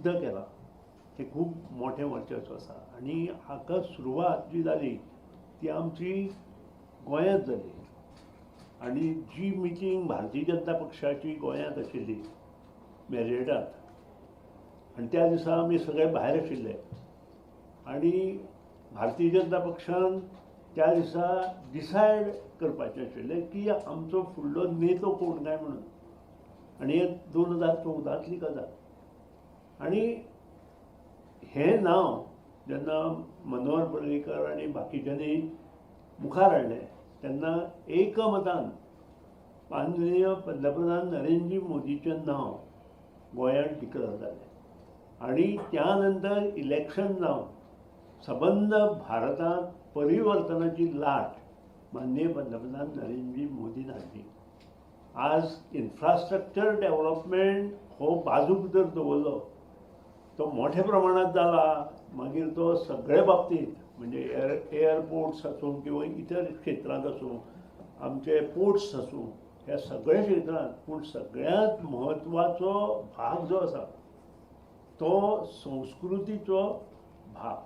सिद्ध केलां हें खूब मोठें वर्चस्व आसा. आनी हाका सुरवात जी जाली ती आमची गोंयांत जाली. आनी जी मिटींग भारतीय जनता पक्षाची गोंयांत आशिल्ली मॅरियटांत आनी त्या दिसा आमी सगळे भायर आशिल्ले आनी भारतीय जनता पक्षान त्या दिसा डिसायड करपाचें आशिल्लें की आमचो फुडलो नेतो कोण काय म्हणून. आनी हें 2014तली गजाल. आनी हें नांव जेन्ना मनोहर पर्रीकर आनी बाकीच्यांनी मुखार हाडलें तेन्ना एकमतान माननीय पंतप्रधान नरेंद्र मोदीचें नांव गोंयांत डिक्लेअर जालें. आनी त्या नंतर इलेक्शन जावन सबंद भारतांत परिवर्तनाची लाट माननीय पंतप्रधान नरेंद्र मोदीन हाडली. आज इन्फ्रास्ट्रक्चर डेव्हलपमेंट हो बाजू भितर दवरलो तो मोठ्या प्रमाणात जाला. मागीर तो सगळे बाबतींत म्हणजे एअरपोर्ट्स आसूं किंवा इतर क्षेत्रांत आसूं आमचे पोर्ट्स आसूं ह्या सगळ्या क्षेत्रांत. पूण सगळ्यांत म्हत्वाचो भाग जो आसा तो संस्कृतीचो भाग.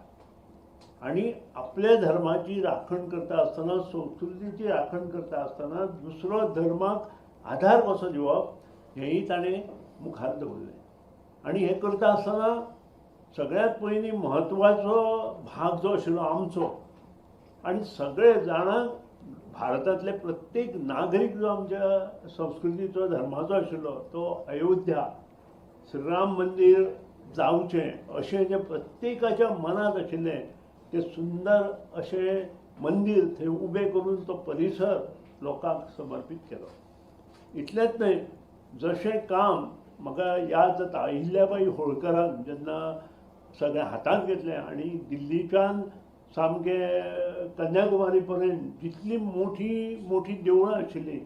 आनी आपल्या धर्माची राखण करता आसतना संस्कृतीची राखण करता आसतना दुसरो धर्माक आधार कसो दिवप हेंय ताणें मुखार दवरलें. आनी हें करता आसतना सगळ्यांत पयलीं म्हत्वाचो भाग जो आशिल्लो आमचो आनी सगळे जाणांक भारतांतले प्रत्येक नागरीक जो आमच्या संस्कृतीचो धर्माचो आशिल्लो तो अयोध्या श्रीराम मंदीर जावचें अशें जें प्रत्येकाच्या मनांत आशिल्लें तें सुंदर अशें मंदीर थंय उबें करून तो परिसर लोकांक समर्पीत केलो. इतलेंच न्हय, जशें काम म्हाका याद जाता अहिल्याबाई होळकरान जेन्ना सगळें हातांत घेतलें आनी दिल्लीच्यान सामकें कन्याकुमारी पर्यंत जितली मोठी मोठी देवळां आशिल्लीं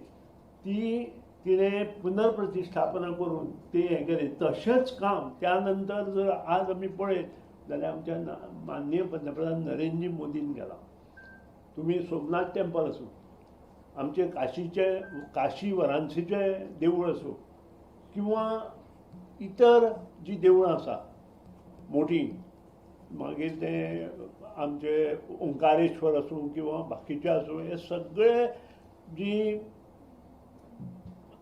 ती तिणें पुनर्प्रतिश्ठापना करून ते हें केलें. तशेंच काम त्या नंतर जर आज आमी पळयत जाल्यार आमच्या माननीय पंतप्रधान नरेंद्र मोदीन केलां. तुमी सोमनाथ टेंपल आसूं, आमचे काशी वाराणसीचें देवूळ आसूं किंवा इतर जी देवळां आसा मोठी, मागीर ते आमचे ओंकारेश्वर आसूं किंवा बाकीचे आसूं, हे सगळे जी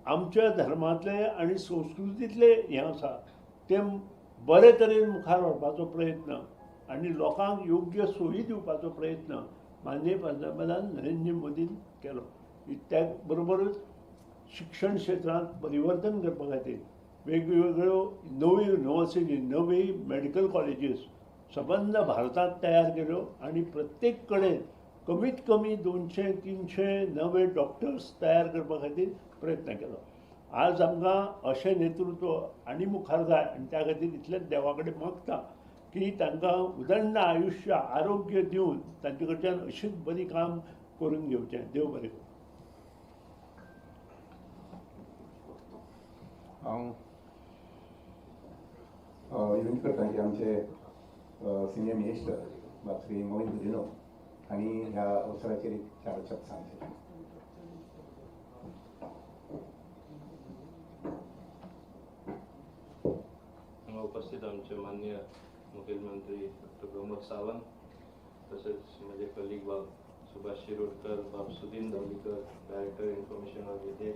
आमच्या धर्मांतले आनी संस्कृतींतले हें आसा ते बरे तरेन मुखार व्हरपाचो प्रयत्न आनी लोकांक योग्य सोयी दिवपाचो प्रयत्न माननीय पंतप्रधान नरेंद्र मोदीन केलो. त्या बरोबरच शिक्षण क्षेत्रांत परिवर्तन करपा खातीर वेगवेगळ्यो नव्यो युनिवर्सिटी नवी मेडिकल कॉलेजीस सबंद भारतांत तयार केल्यो आनी प्रत्येक कडेन कमीत कमी 200-300 नवे डॉक्टर्स तयार करपा खातीर प्रयत्न केलो. आज आमकां अशें नेतृत्व आनी मुखार जाय आनी त्या खातीर इतलेंच देवा कडेन मागता की तांकां उदंड आयुश्य आरोग्य दिवन तांचे कडच्यान अशीच बरी काम करून घेवचें. देव बरें करूं. हांव विनंती करता की आमचे सिनियर मिनिस्टर बाब श्री मोहित गुदिनो हांणी ह्या अवसराचेर एक 4 शब्द सांगचे. उपस्थित आमचे माननीय मुखेलमंत्री डॉक्टर प्रमोद सावंत, तसेच माझे कलीग बाब सुभाष शिरोडकर, बाब Sudin Dhavalikar, director information of विदेश,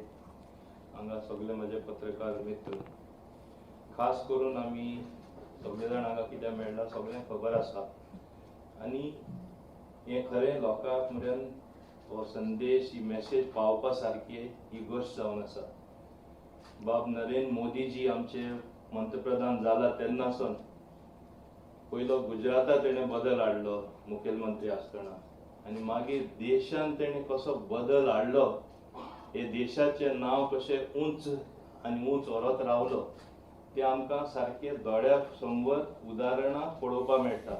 हांगा सगळे माझे पत्रकार मित्र. खास करून आमी सगळे जाण हांगा कित्याक मेळ्ळा सगळ्यांक खबर आसा आनी हें खरें लोकांक मेरेन हो संदेश ही मॅसेज पावपा सारकी ही गोश्ट जावन आसा. बाब नरेंद्र मोदीजी आमचे पंतप्रधान जाला तेन्नासून पयलो गुजरातात तेणें बदल हाडलो मुखेलमंत्री आसतना आनी मागीर देशान तेणें कसो बदल हाडलो, हे देशाचें नांव कशें उंच आनी उंच व्हरत रावलो ते आमकां सारकें दोळ्या समोर उदाहरणां पळोवपा मेळटा.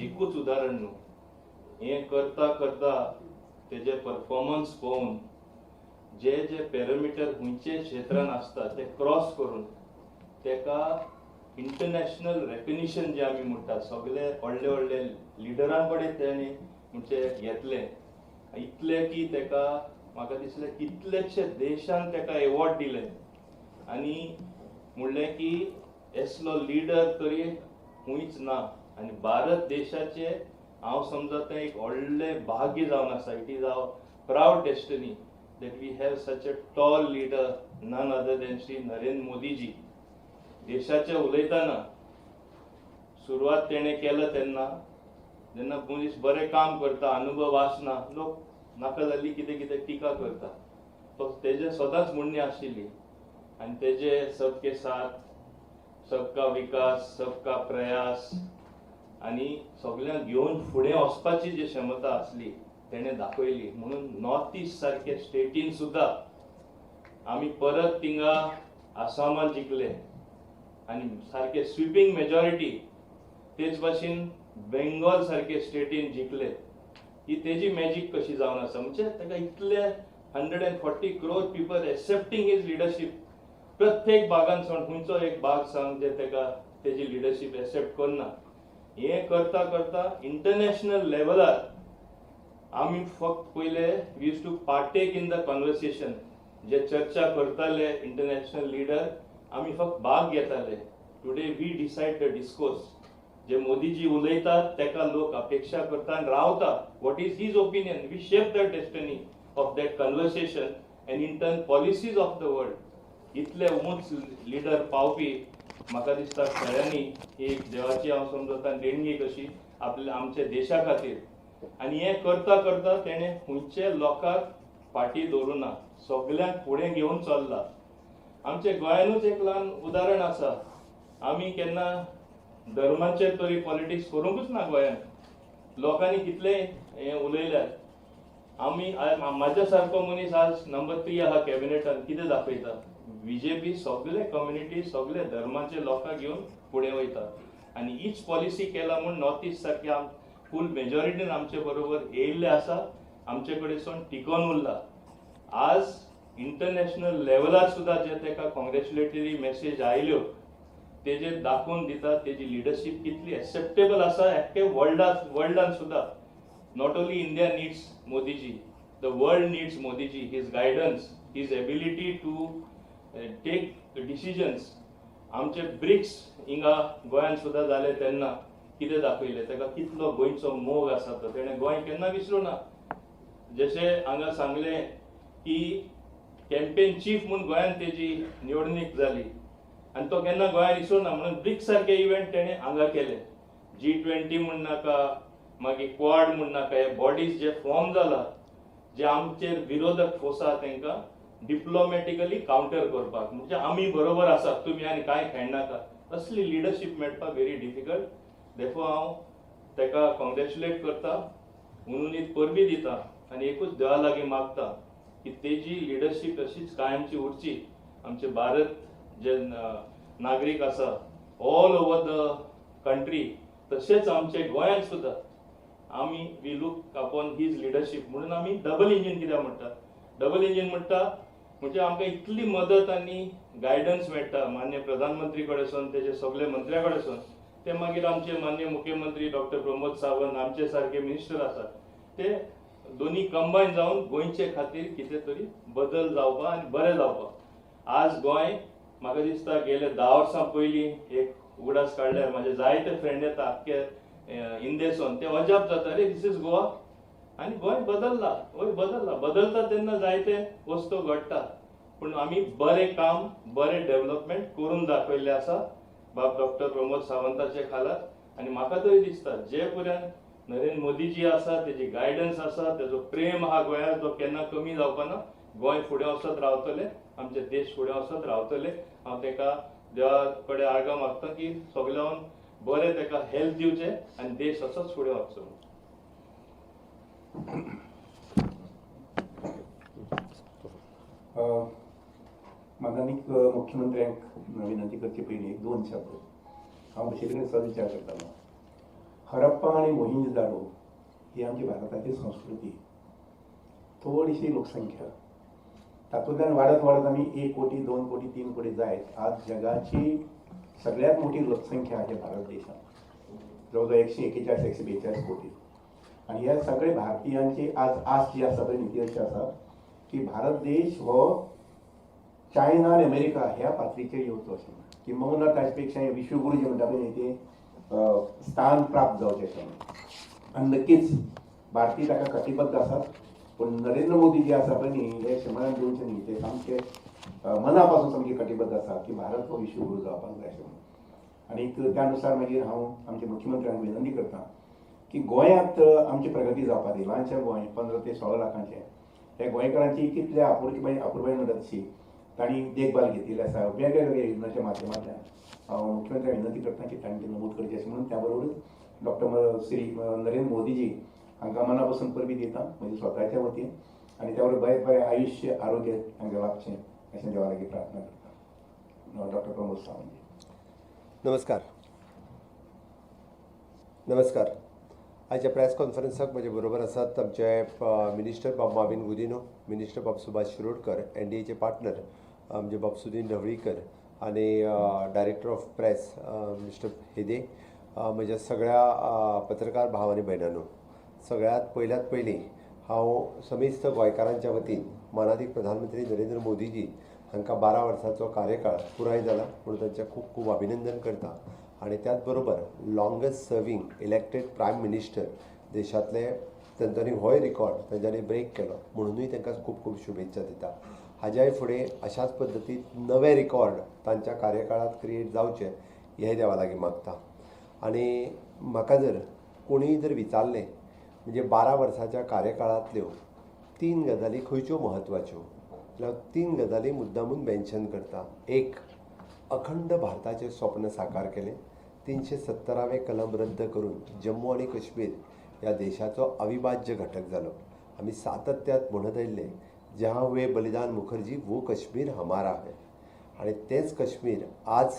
एकूच उदाहरण न्हू, हें करता करता तेजे परफॉर्मन्स पळोवन जे जे पॅरामिटर खंयचे क्षेत्रांत आसता ते क्रॉस करून तेका इंटरनॅशनल रेकग्निशन जे आमी म्हणटा सगळे व्हडले व्हडले लिडरां कडेन तेणी म्हणजे घेतले. इतले की तेका म्हाका दिसलें कितलेशे देशान तेका एवॉर्ड दिले आनी म्हणलें की असलो लिडर तरी हुंयच ना आनी भारत देशाचे हांव समजता एक व्हडलें भाग्य जावन आसा. It is our proud destiny that we have such a tall leader, none other than Shri Narendra Modi ji. देशाचे उलयतना सुरवात तेणे केलं तेन्ना जेन्ना मनीस बरें काम करता, अनुभव आसना, लोक नाका जाल्ली कितें कितें टिका करता. तो तेजे सदांच म्हणणी आशिल्ली आनी तेजे सबके साथ, सबका विकास, सबका प्रयास आनी सगळ्यांक घेवन फुडें वचपाची जी क्षमता आसली तेणे दाखयली. म्हणून नॉर्थ इस्ट सारखे स्टेटीन सुद्धा आमी परत थिंगा आसामात जिखले आनी सारखे स्विपींग मेजॉरिटी तेच भाशेन बेंगॉल सारखे स्टेटीन जिखले. ही तेजी मॅजीक कशी जावन आसा म्हणजे ताका इतले 140 crore people accepting his leadership. प्रत्येक भागांतसून खंयचो एक भाग सांग जे ताका तेजी लिडरशीप एक्सेप्ट करना. हे करता करता इंटरनॅशनल लेवलार आमी फक्त पयले we use to partake in the conversation. जे चर्चा करताले इंटरनॅशनल लिडर आमी फक्त भाग घेताले. Today we decide the discourse. जे मोदीजी उलयतात तेका लोक अपेक्षा करता आनी रावता. What is his opinion? We shape the destiny of that conversation and in turn policies of the world. इतले उंच लिडर पावपी म्हाका दिसता खऱ्यांनी ही एक देवाची हांव समजता देणगी कशी आपल्या आमच्या देशा खातीर. आनी हे करता करता तेणे खंयचे लोकांक फाटी दवरुना, सगळ्यांक फुडें घेवन चल्ला. आमच्या गोंयानूच एक ल्हान उदाहरण आसा. आमी केन्ना धर्माचेर तरी पॉलिटिक्स करूंकूच ना गोंयान. लोकांनी कितले हे उलयल्यात. आमी म्हाज्या सारको मनीस आज नंबर 3 आहा कॅबिनेटान कितें दाखयता? बीजेपी सगळे कम्युनिटी, सगळे धर्माचे लोकांक घेवन फुडें वयता आनी हीच पॉलिसी केला म्हूण नॉर्थ इस्ट सारखे फूल मेजॉरिटीन आमचे बरोबर येयल्ले आसा. आमचे कडेन टिकोन उरला. आज इंटरनॅशनल लेवलार सुद्धा जे ताका कॉंग्रॅच्युलेटरी मेसेज आयल्यो तेजे दाखोवन दिता तेजी लिडरशीप कितली एक्सेप्टेबल आसा एक्के वर्ल्डान सुद्धा. Not only India needs Modiji, the world needs Modiji. His guidance, his ability to take decisions. आमचे ब्रिक्स हिंगा गोंयान सुद्धा जाले तेन्ना कितें दाखयलें? ताका कितलो गोंयचो मोग आसा तो तेणें गोंय केन्ना विसरूं ना. जशें हांगा सांगलें की कॅम्पेन चीफ म्हूण गोंयान तेजी निवडणूक जाली आनी तो केन्ना गोंयान विसरूं ना. म्हणून ब्रिक्स सारके इव्हेंट तेणें हांगा केले. G20 म्हूण नाका, मागीर क्वाड म्हूण नाका, हे बॉडीज जे फॉर्म जाला जे आमचेर विरोधक फोर्स आहा तांकां डिप्लोमॅटिकली कावंटर करपाक. म्हणजे आमी बरोबर आसात, तुमी आनी कांय खेळनाका. असली लिडरशीप मेळपाक व्हेरी डिफिकल्ट. देखो हांव ताका कॉंग्रॅच्युलेट करता, उनुनीत परबी दिता आनी एकूच देवा लागीं मागता की तेजी लिडरशीप अशीच कायमची उरची. आमचे भारत जे नागरीक आसा ऑल ओवर द कंट्री, तशेंच आमचे गोंयांत सुद्धा आमी we look upon his leadership. म्हणून आमी डबल इंजीन कित्याक म्हणटा? डबल इंजीन म्हणटा म्हणजे आमकां इतली मदत आनी गायडन्स मेळटा मान्य प्रधानमंत्री कडेसून, तेजे सगळे मंत्र्या कडेसून. ते मागीर आमचे मान्य मुख्यमंत्री डॉक्टर प्रमोद सावंत, आमचे सारखे मिनिस्टर आसात, ते दोन्ही कंबायन जावन गोंयचे खातीर कितें तरी बदल जावपा आनी बरें जावपा. आज गोंय म्हाका दिसता गेले 10 वर्सां पयलीं एक उगडास काडल्यार म्हाजे जायते फ्रेंड येता आख्खे इंदेसून, ते अजाप जाता रे दिस इज गोवा. आनी गोंय बदलला, गोंय बदलला. बदलता तेन्ना जायते वस्तू घडटा, पूण आमी बरें काम, बरें डेव्हलपमेंट करून दाखयल्लें आसा बाब डॉक्टर प्रमोद सावंताचे खाला. आनी म्हाका तरी दिसता जे पर्यंत नरेंद्र मोदीजी आसा, तेजी गायडन्स आसा, तेजो प्रेम आहा गोंयार, तो केन्ना कमी जावपाना. गोंय फुडें वचत रावतलें, आमचे देश फुडें वचत रावतले. हांव ताका देवा कडेन आर्गां मागता की सगळ्यांक बरें ताका हेल्थ दिवचें आनी देश असोच फुडें वचचो. माननीय मुख्यमंत्र्यांक विनंती करचे पयलीं 2 शब्द हांव बशे कडेन सद विचार करतालो. हरप्पा आनी मोहिंजोदारो ही आमची भारताची संस्कृती. थोडीशी लोकसंख्या तातूंतल्यान वाडत वाडत आमी 1 कोटी, 2 कोटी, 3 कोटी जायत आज जगाची सगळ्यात मोठी लोकसंख्या आहे भारत देशात, जवळजवळ 141-142 कोटी. आणि ह्या सगळे भारतीयांची आज आस जी आसा पळय नीती अशी आसा की भारत देश हो चायना आनी अमेरिका ह्या पातळीचेर येवचो अशें. किंबहुना ताचे पेक्षा हे विश्वगुरू जे म्हणटा पळय ते स्थान प्राप्त जावचें आसा आनी नक्कीच भारतीय ताका कटिबद्ध आसात. पण नरेंद्र मोदी जे आसा पळय न्ही हे 100-200 न्ही ते सामके मनापासून सामके कटिबद्ध आसा की भारत हो विश्वगुरू जावपाक जाय अशें म्हणून. आनी त्या अनुसार मागीर हांव आमच्या मुख्यमंत्र्यांक विनंती करता की गोंयांत आमची प्रगती जावपाक जाय. ल्हानशें गोंय 15 ते 16 लाखांचें हे गोंयकारांची कितल्या अपुरबाय मदतशी तांणी देखभाल घेतिल्ली आसा वेगवेगळ्या योजनांच्या माध्यमांतल्यान. हांव मुख्यमंत्र्यांक विनंती करता की तांणी ते नमूद करचें अशें म्हणून. त्या बरोबरच डॉक्टर श्री नरेंद्र मोदीजी हांकां मनापासून परबी दिता म्हजे स्वताच्या वतीन आनी त्या बरोबर बरें आयुश्य आरोग्य तांकां लाभचें अशें देवा लागीं प्रार्थना करता. डॉक्टर प्रमोद सावंत. नमस्कार. आयच्या प्रेस कॉन्फरन्साक म्हजे बरोबर आसात आमचे मिनिस्टर बाब माविन गुदिनो, मिनिस्टर बाब सुभाष शिरोडकर, NDAचे पार्टनर आमचे बाब सुदीन ढवळीकर आनी डायरेक्टर ऑफ प्रेस मिस्टर हेदे. म्हज्या सगळ्या पत्रकार भाव आनी भयणांनो, सगळ्यात पयलीं हांव समेस्त गोंयकारांच्या वतीन मानादीक प्रधानमंत्री नरेंद्र मोदीजी हांकां 12 वर्सांचो कार्यकाळ पुराय जाला म्हणून तांचें खूब खूब अभिनंदन करता. आनी त्याच बरोबर longest serving elected prime minister देशांतले तांच्यांनी होय रिकॉर्ड तांच्यांनी ब्रेक केलो म्हणूनय तांकां खूब खूब शुभेच्छा दिता. हाज्याय फुडें अशाच पद्दतीन नवे रिकॉर्ड तांच्या कार्यकाळांत क्रिएट जावचे हे देवा लागीं मागता. आनी म्हाका जर कोणीय जर विचारलें म्हणजे 12 वर्साच्या कार्यकाळांतल्यो 3 गजाली खंयच्यो म्हत्वाच्यो जाल्यार 3 गजाली मुद्दामून मेन्शन करता. एक, अखंड भारताचें स्वप्न साकार केलें. 370वें कलम रद्द करून जम्मू आनी काश्मीर ह्या देशाचो अविभाज्य घटक जालो. आमी सातत्यात म्हणत आयिल्ले जहाँ हुए बलिदान मुखर्जी वो कश्मीर हमारा है. आनी तेंच कश्मीर आज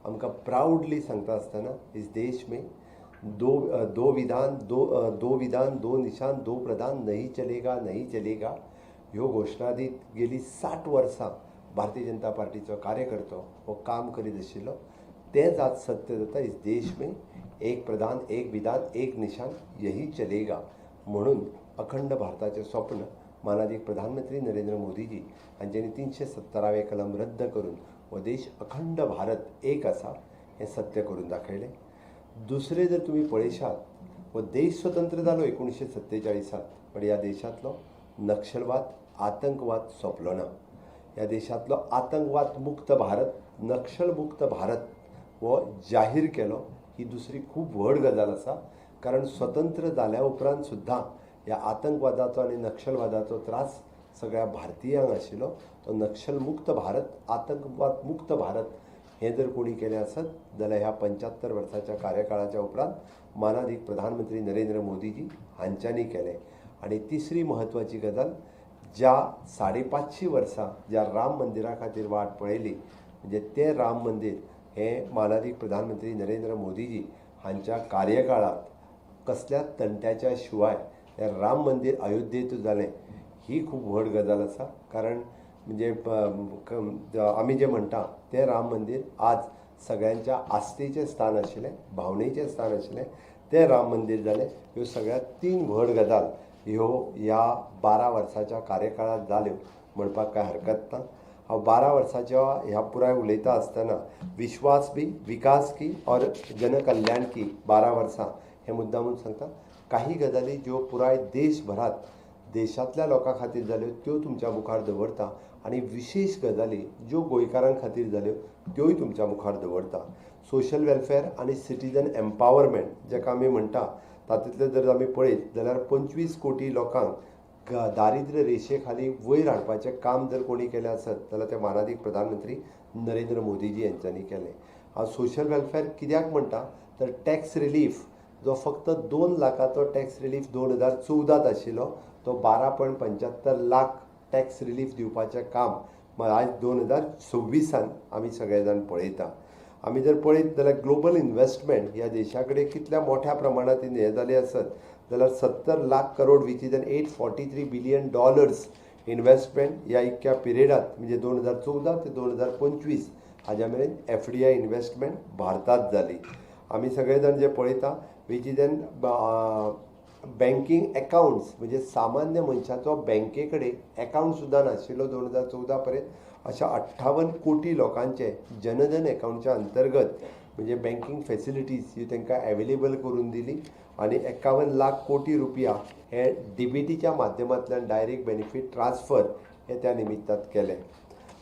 आमकां प्राउडली सांगता आसतना इस देश में दो विधान दो निशान दो प्रधान नहीं चलेगा ह्यो घोशणा दीत गेली 60 वर्सां भारतीय जनता पार्टीचो कार्यकर्तो हो काम करीत आशिल्लो. तेंच आज सत्य जाता. इस देश में एक प्रधान एक विधान एक निशान यही चलेगा म्हणून अखंड भारताचें स्वप्न मानादीक प्रधानमंत्री नरेंद्र मोदीजी हांच्यांनी 370वें कलम रद्द करून हो देश अखंड भारत एक आसा हें सत्य करून दाखयलें. दुसरें जर तुमी पळयशात हो देश स्वतंत्र जालो 1947 पण ह्या देशांतलो नक्षलवाद आतंकवाद सोंपलो ना. ह्या देशांतलो आतंकवाद मुक्त भारत नक्षल मुक्त भारत हो जाहीर केलो ही दुसरी खूब व्हड गजाल आसा. कारण स्वतंत्र जाल्या उपरांत सुद्दां ह्या आतंकवादाचो आनी नक्षलवादाचो त्रास सगळ्या भारतीयांक आशिल्लो. तो नक्षल मुक्त भारत आतंकवाद मुक्त भारत हें जर कोणी केलें आसत जाल्यार ह्या 75 वर्साच्या कार्यकाळाच्या उपरांत मानादीक प्रधानमंत्री नरेंद्र मोदीजी हांच्यांनी केलें. आनी तिसरी म्हत्वाची गजाल ज्या 550 वर्सां ज्या राम मंदिरा खातीर वाट पळयली म्हणजे तें राम मंदिर हें मानादीक प्रधानमंत्री नरेंद्र मोदीजी हांच्या कार्यकाळांत कसल्याच तंट्याच्या शिवाय हें राम मंदिर अयोध्येंत जालें ही खूब व्हड गजाल आसा. कारण म्हणजे आमी जें म्हणटा तें राम मंदिर आज सगळ्यांच्या आस्थेचें स्थान आशिल्लें भावनेचें स्थान आशिल्लें तें राम मंदिर जालें. ह्यो सगळ्यात 3 व्हड गजाल ह्यो ह्या 12 वर्साच्या कार्यकाळांत जाल्यो म्हणपाक कांय हरकत ना. हांव 12 वर्साच्या ह्या पुराय उलयता आसतना विश्वास भी विकास की और जनकल्याण की 12 वर्सां हें मुद्दामून सांगता. काही गजाली ज्यो पुराय देशभरात देशांतल्या लोकां खातीर जाल्यो त्यो तुमच्या मुखार दवरता आनी विशेष गजाली ज्यो गोंयकारां खातीर जाल्यो त्योय तुमच्या मुखार दवरता. सोशल वेलफेअर आनी सिटीजन एम्पावरमेंट जेका आमी म्हणटा तातूंतले जर आमी पळयत जाल्यार 25 कोटी लोकांक दारिद्र्य रेशे खाली वयर हाडपाचें काम जर कोणी केलें आसत जाल्यार ते मानादीक प्रधानमंत्री नरेंद्र मोदीजी यांच्यांनी केलें. हांव सोशल वेलफेअर कित्याक म्हणटा तर टॅक्स रिलीफ जो फक्त 2 लाखाचो टॅक्स रिलीफ 2014 आशिल्लो तो 12.75 लाख टॅक्स रिलीफ दिवपाचें काम आज 2026 आमी सगळे जाण पळयता. आमी जर पळयत जाल्यार ग्लोबल इन्व्हेस्टमेंट ह्या देशा कडेन कितल्या मोठ्या प्रमाणांत हें जालें आसत जाल्यार 70 lakh crore which is $843 billion investment ह्या इतक्या पिरियडांत म्हणजे 2014 ते 2025 हाज्या मेरेन FDI इन्व्हेस्टमेंट भारतांत जाली. आमी सगळे जाण जे पळयता विच इज बँकींग अकाउंट्स म्हणजे सामान्य मनशाचो बँके कडेन अकाउंट सुद्दां नाशिल्लो 2014 पर्यंत अशा 58 कोटी लोकांचे जनधन अकाउंटच्या अंतर्गत म्हणजे बँकिंग फॅसिलिटीज ही तांकां अवेलेबल करून दिली आणि 51 लाख कोटी रुपया हे डीबीटीच्या माध्यमांतल्यान डायरेक्ट बेनिफीट ट्रान्सफर हे त्या निमित्तान केले.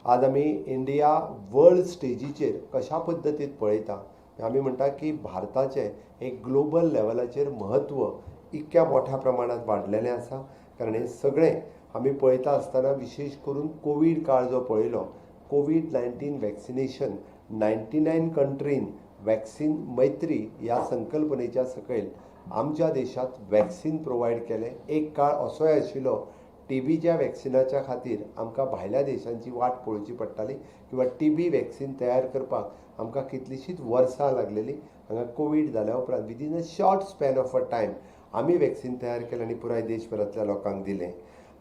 आज आमी इंडिया वर्ल्ड स्टेजीचेर कशा पद्दतीन पळयता आमी म्हणटा की भारताचें एक ग्लोबल लेवलाचेर महत्व इतक्या मोठ्या प्रमाणात वाडलेलें आसा. कारण हे सगळें आमी पळयता आसतना विशेष करून कोवीड काळ जो पळयलो कोविड-19 वॅक्सिनेशन 99 कंट्रीन वॅक्सीन मैत्री ह्या संकल्पनेच्या सकयल आमच्या देशात वॅक्सीन प्रोवायड केलें. एक काळ असोय आशिल्लो टीबीच्या वॅक्सिनाच्या खातीर आमकां भायल्या देशांची वाट पळोवची पडटाली किंवा टीबी वॅक्सीन तयार करपाक आमकां कितलींशींच वर्सां लागलेली. हांगा कोवीड जाल्या उपरांत within a short span of a time आमी वॅक्सीन तयार केलें आनी पुराय देशभरांतल्या लोकांक दिलें.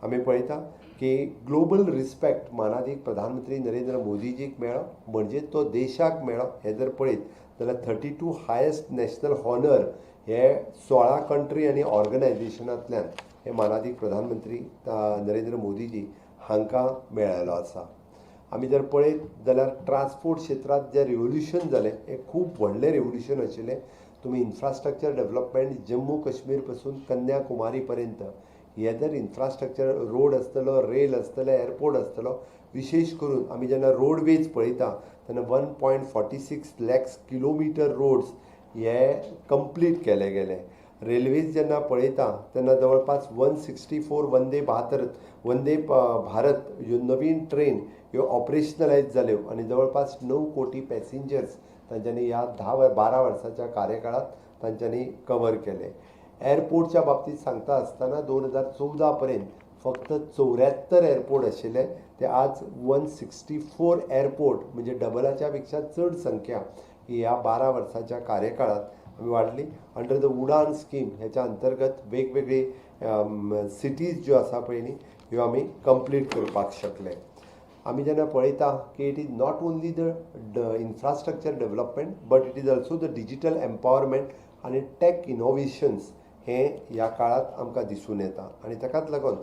आमी पळयता की ग्लोबल रिस्पेक्ट मानादीक प्रधानमंत्री नरेंद्र मोदीजीक मेळ्ळो म्हणजे तो देशाक मेळ्ळो. हे जर पळयत जाल्यार 32 हायेस्ट नॅशनल हॉनर हे 16 कंट्री आनी ऑर्गनायझेशनांतल्यान हे मानादीक प्रधानमंत्री नरेंद्र मोदीजी हांकां मेळ्ळेलो आसा. आमी जर पळयत जाल्यार ट्रान्सपोर्ट क्षेत्रांत जें रिव्होल्युशन जालें हें खूब व्हडलें रिव्होल्युशन आशिल्लें. तुमी इन्फ्रास्ट्रक्चर डेव्हलपमेंट जम्मू काश्मीर पासून कन्याकुमारी पर्यंत हे जर इन्फ्रास्ट्रक्चर रोड आसतलो रेल आसतले एअरपोर्ट आसतलो विशेष करून आमी जेन्ना रोडवेज पळयता तेन्ना 1.46 लॅक्स किलोमिटर रोड्स हे कंप्लीट केले गेले. रेल्वेज जेन्ना पळयता तेन्ना जवळपास 164 वंदे भारत ह्यो नवीन ट्रेन ह्यो ऑपरेशनलायज जाल्यो आनी जवळपास 9 कोटी पॅसेंजर्स तांच्यांनी ह्या 10-12 वर्साच्या कार्यकाळात तांच्यांनी कवर केले. एअरपोर्टच्या बाबतींत सांगता आसतना 2014 पर्यंत फक्त 74 एअरपोर्ट आशिल्ले ते आज 164 एअरपोर्ट म्हणजे डबलाच्या पेक्षा चड संख्या ही ह्या 12 वर्साच्या कार्यकाळात आमी वाडली. अंडर द उडान स्कीम हेच्या अंतर्गत वेगवेगळी सिटीज ज्यो आसा पळय न्ही ह्यो आमी कंप्लीट करपाक शकले. आमी जेन्ना पळयता की it is not only the infrastructure development but it is also the digital empowerment आनी टॅक इनोव्हेशन्स हे ह्या काळात आमकां दिसून येता. आनी ताकाच लागून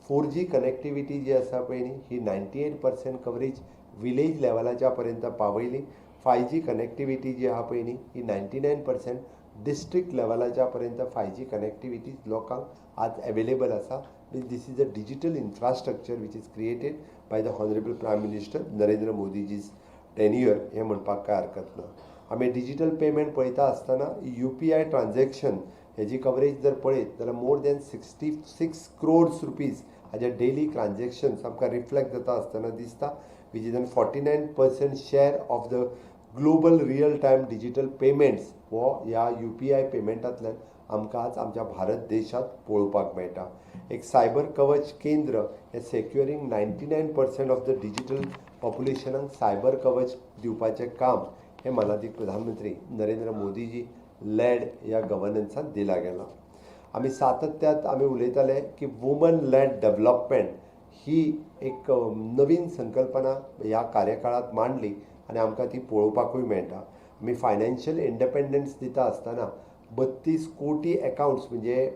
4G कनेक्टिविटी जी आसा पळय न्ही ही 98% कवरेज विलेज लेवलाच्या पर्यंत पावयली. 5G कनेक्टिविटी जी आहा पळय न्ही ही 99% डिस्ट्रिक्ट लेवलाच्या पर्यंत 5G कनेक्टिविटी लोकांक आज अवेलेबल आसा. This is a digital infrastructure which is created by the honourable prime minister Narendra Modiji's tenure हे म्हणपाक काय हरकत ना. आमी डिजिटल पेमेंट पळयता आसतना UPI ट्रान्झॅक्शन हेजी कवरेज जर पळयत जाल्यार मोर दॅन 66 crores रुपीज हाजे डेली ट्रान्झॅक्शन्स आमकां रिफ्लेक्ट जाता आसतना दिसता which is an 49% share of the global real time digital payments हो ह्या UPI पेमेंटांतल्यान आमकां आज आमच्या भारत देशात पळोवपाक मेळटा. एक सायबर कवच केंद्र हे सेक्युरिंग 99% ऑफ द डिजिटल पॉप्युलेशनाक सायबर कवच दिवपाचें काम हे माननीय प्रधानमंत्री नरेंद्र मोदीजी लॅड ह्या गव्हर्नन्सांत दिला गेला. आमी सातत्यात आमी उलयताले की वुमन लॅड डेव्हलपमेंट ही एक नवीन संकल्पना ह्या कार्यकाळात मांडली आनी आमकां ती पळोवपाकूय मेळटा. आमी फायनान्शियल इंडिपेंडन्स दिता आसतना 32 कोटी अकाउंट्स म्हणजे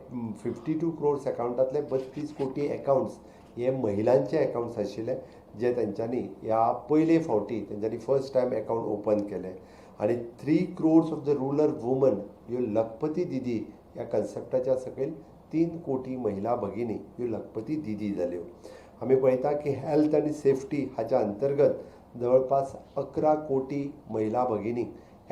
52 crores अकाउंटांतले 32 कोटी अकाउंट्स हे महिलांचे अकाउंट्स आशिल्ले जे तेंच्यांनी ह्या पयले फावटी तेंच्यांनी फर्स्ट टायम अकाउंट ओपन केले. आनी 3 crores of the rural woman ह्यो लखपती दिदी ह्या कन्सेप्टाच्या सकयल 3 कोटी महिला भगिनी ह्यो लखपती दिदी जाल्यो. आमी पळयता की हेल्थ आनी सेफ्टी हाच्या अंतर्गत जवळपास 11 कोटी महिला भगिनी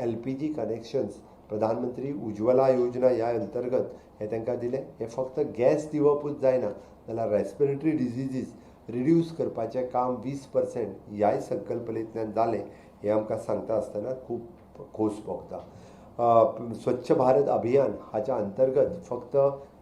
LPG कनेक्शन्स प्रधानमंत्री उज्ज्वला योजना ह्या अंतर्गत हे तांकां दिले. हे फक्त गॅस दिवपूच जायना जाल्यार रेस्पिरेटरी डिजीजीस रिड्यूस करपाचें काम 20% ह्याय संकल्पनेंतल्यान जालें हें आमकां सांगता आसतना खूब खोस भोगता. स्वच्छ भारत अभियान हाच्या अंतर्गत फक्त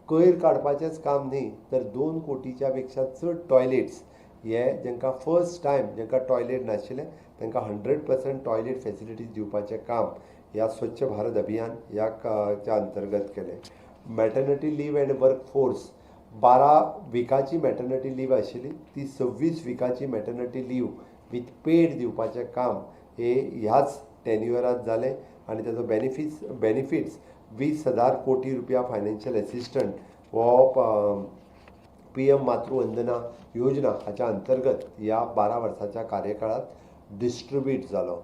कोयर काडपाचेंच काम न्ही तर 2 कोटीच्या पेक्षा चड टॉयलेट्स हे जांकां फर्स्ट टायम जांकां टॉयलेट नाशिल्ले तांकां 100% टॉयलेट फॅसिलिटीज दिवपाचें काम ह्या स्वच्छ भारत अभियान ह्या अंतर्गत केलें. Maternity leave and workforce 12 विकाची मॅटर्निटी लीव आशिल्ली ती 26 विकाची मॅटर्निटी लीव विथ पेड दिवपाचें काम हे ह्याच टेन्युअरांत जालें आनी ताजो बेनिफिट्स 20,000 कोटी रुपया फायनान्शियल एसिस्टंट हो PM मातृवंदना योजना हाच्या अंतर्गत ह्या 12 वर्साच्या कार्यकाळात डिस्ट्रीब्यूट जालो.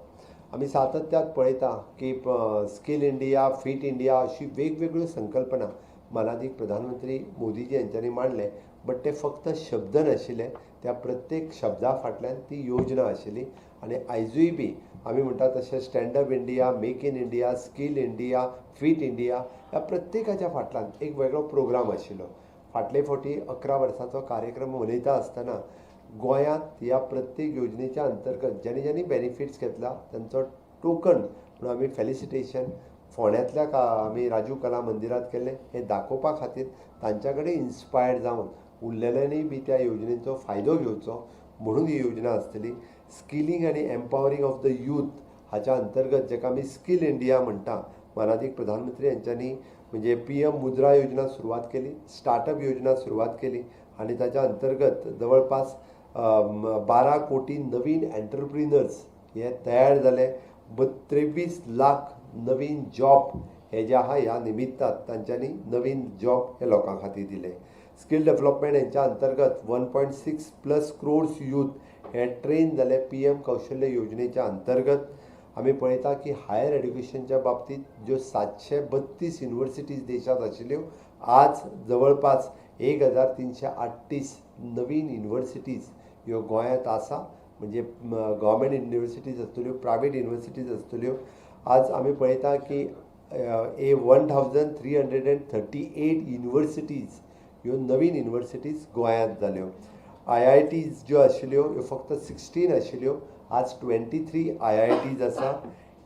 आमी सातत्यात पळयता की स्कील इंडिया, फीट इंडिया अशी वेगवेगळ्यो संकल्पना माननीय प्रधानमंत्री मोदीजी यांच्यांनी मांडले. बट ते फक्त शब्द नाशिल्ले, त्या प्रत्येक शब्दा फाटल्यान ती योजना आशिल्ली. आनी आयजूय बी आमी म्हणटा तशें stand up India, make in India, skill India, fit India ह्या प्रत्येकाच्या फाटल्यान एक वेगळो प्रोग्राम आशिल्लो. फाटले फावटी 11 वर्साचो कार्यक्रम मनयता आसतना गोंयांत ह्या प्रत्येक योजनेच्या अंतर्गत ज्यांनी ज्यांनी बेनिफिट्स घेतला त्यांचो टोकन म्हणून आमी फेलिसिटेशन फोंड्यांतल्या आमी राजू कला मंदिरांत केले. हे दाखोवपा खातीर तांच्या कडेन इन्स्पायर्ड जावन उरलेल्यांनी बी त्या योजनेचो फायदो घेवचो म्हणून ही योजना आसतली. स्किलिंग आनी एम्पावरींग ऑफ द यूथ हाच्या अंतर्गत जेका आमी स्कील इंडिया म्हणटा, माननीय प्रधानमंत्री यांच्यांनी म्हणजे PM मुद्रा योजना सुरवात केली, स्टार्टअप योजना सुरवात केली आणि त्याच्या अंतर्गत जवळपास 12 कोटी नवीन एंटरप्रिनर्स हे तयार झाले. 23 लाख नवीन जॉब हे जे आहा ह्या निमित्तात तांच्यांनी नवीन जॉब हे लोकां खातीर दिले. स्कील डेव्हलपमेंट यांच्या अंतर्गत 1.6+ क्रोड्स यूथ हे ट्रेन झाले PM कौशल्य योजनेच्या अंतर्गत. आमी पळयता की हायर एड्युकेशनच्या बाबतीत ज्यो 732 युनिव्हर्सिटीज देशात आशिल्ल्यो आज जवळपास 1338 नवीन युनिव्हर्सिटीज ह्यो गोंयांत आसा. म्हणजे गव्हर्मेंट युनिव्हर्सिटीज आसतल्यो, प्रायवेट युनिव्हर्सिटीज आसतल्यो. आज आमी पळयता की 1338 युनिव्हर्सिटीज ह्यो नवीन युनिव्हर्सिटीज गोंयांत जाल्यो. IITs ज्यो आशिल्ल्यो ह्यो फक्त 16 आशिल्ल्यो, आज 23 IITs आसा.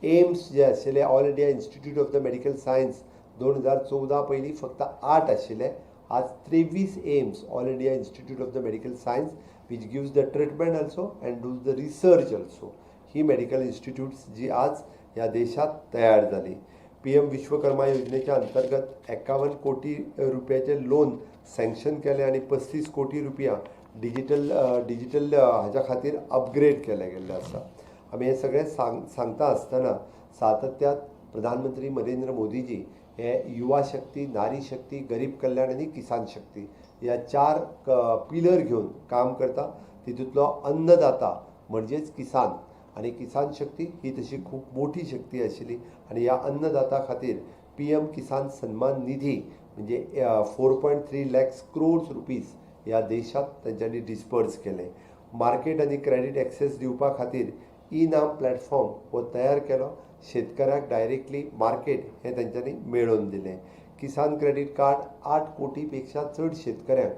एम्स जे आशिल्ले all India institute of the medical science 2014 पयलीं फक्त 8 आशिल्ले, आज 23 AIIMS all India institute of the medical science which gives the treatment also and does the research also. ही मेडिकल इन्स्टिट्यूट्स जी आज ह्या देशात तयार झाली. PM विश्वकर्मा योजनेच्या अंतर्गत 51 कोटी रुपयाचे लोन सँक्शन केले आणि 35 कोटी रुपया डिजिटल हाच्या खातीर अपग्रेड केले गेल्ले आसा. आमी हे सगळें सांगता आसतना सातत्यात प्रधानमंत्री नरेंद्र मोदीजी हे युवा शक्ती, नारी शक्ती, गरीब कल्याण आणि किसान शक्ती ह्या 4 पिलर घेऊन काम करता. तितूंतलो अन्नदाता म्हणजेच किसान आणि किसान शक्ती ही तशी खूप मोठी शक्ती आशिल्ली आणि ह्या अन्नदाता खातीर PM किसान सन्मान निधी म्हणजे 4.3 लाख क्रोड्स रुपीज ह्या देशात त्यांच्यानी डिस्पर्स केले. मार्केट आणि क्रेडीट एक्सेस दिवपा खातीर ई-नाम प्लॅटफॉर्म हो तयार केलो. शेतकऱ्याक डायरेक्टली मार्केट हे त्यांच्यानी मेळोवन दिले. किसान क्रेडीट कार्ड 8 कोटीपेक्षा चड शेतकऱ्यांक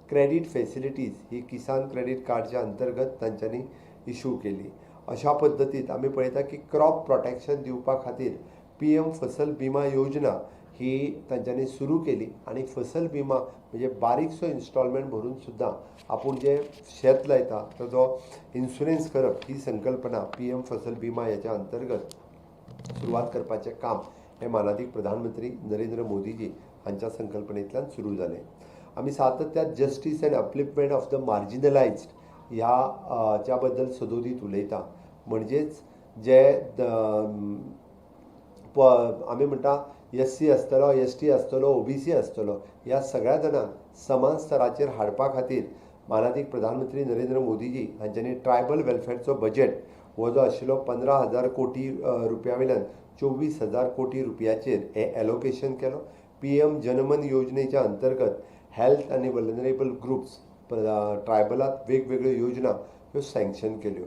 क्रेडीट फॅसिलिटीज ही किसान क्रेडीट कार्डच्या अंतर्गत तांच्यांनी इश्यू केली. अशा पद्दतीत आमी पळयता की क्रॉप प्रोटेक्शन दिवपा खातीर PM फसल बिमा योजना ही तांच्यांनी सुरू केली आणि फसल बिमा म्हणजे बारीकसो इन्स्टॉलमेंट भरून सुद्दां आपूण जे शेत लायता ताचो इन्शुरन्स करप ही संकल्पना PM फसल बिमा ह्याच्या अंतर्गत सुरवात करपाचें काम हे माननीय प्रधानमंत्री नरेंद्र मोदीजी हांच्या संकल्पनेंतल्यान सुरू जालें. आमी सातत्यात justice and upliftment of the marginalised ह्या बद्दल सदोदीत उलयता. म्हणजेच जे आमी म्हणटा SC आसतलो, ST आसतलो, OBC आसतलो, ह्या सगळ्या जाणांक समान स्तराचेर हाडपा खातीर माननीय प्रधानमंत्री नरेंद्र मोदीजी हांच्यांनी ट्रायबल वेलफेअरचो बजेट हो जो आशिल्लो 15,000 कोटी रुपया वयल्यान 24,000 कोटी रुपयाचेर हे एलोकेशन केलो. PM जनमन योजनेच्या अंतर्गत हेल्थ आनी वल्नरेबल ग्रुप्स ट्रायबलांत वेगवेगळ्यो योजना ह्यो सँक्शन केल्यो.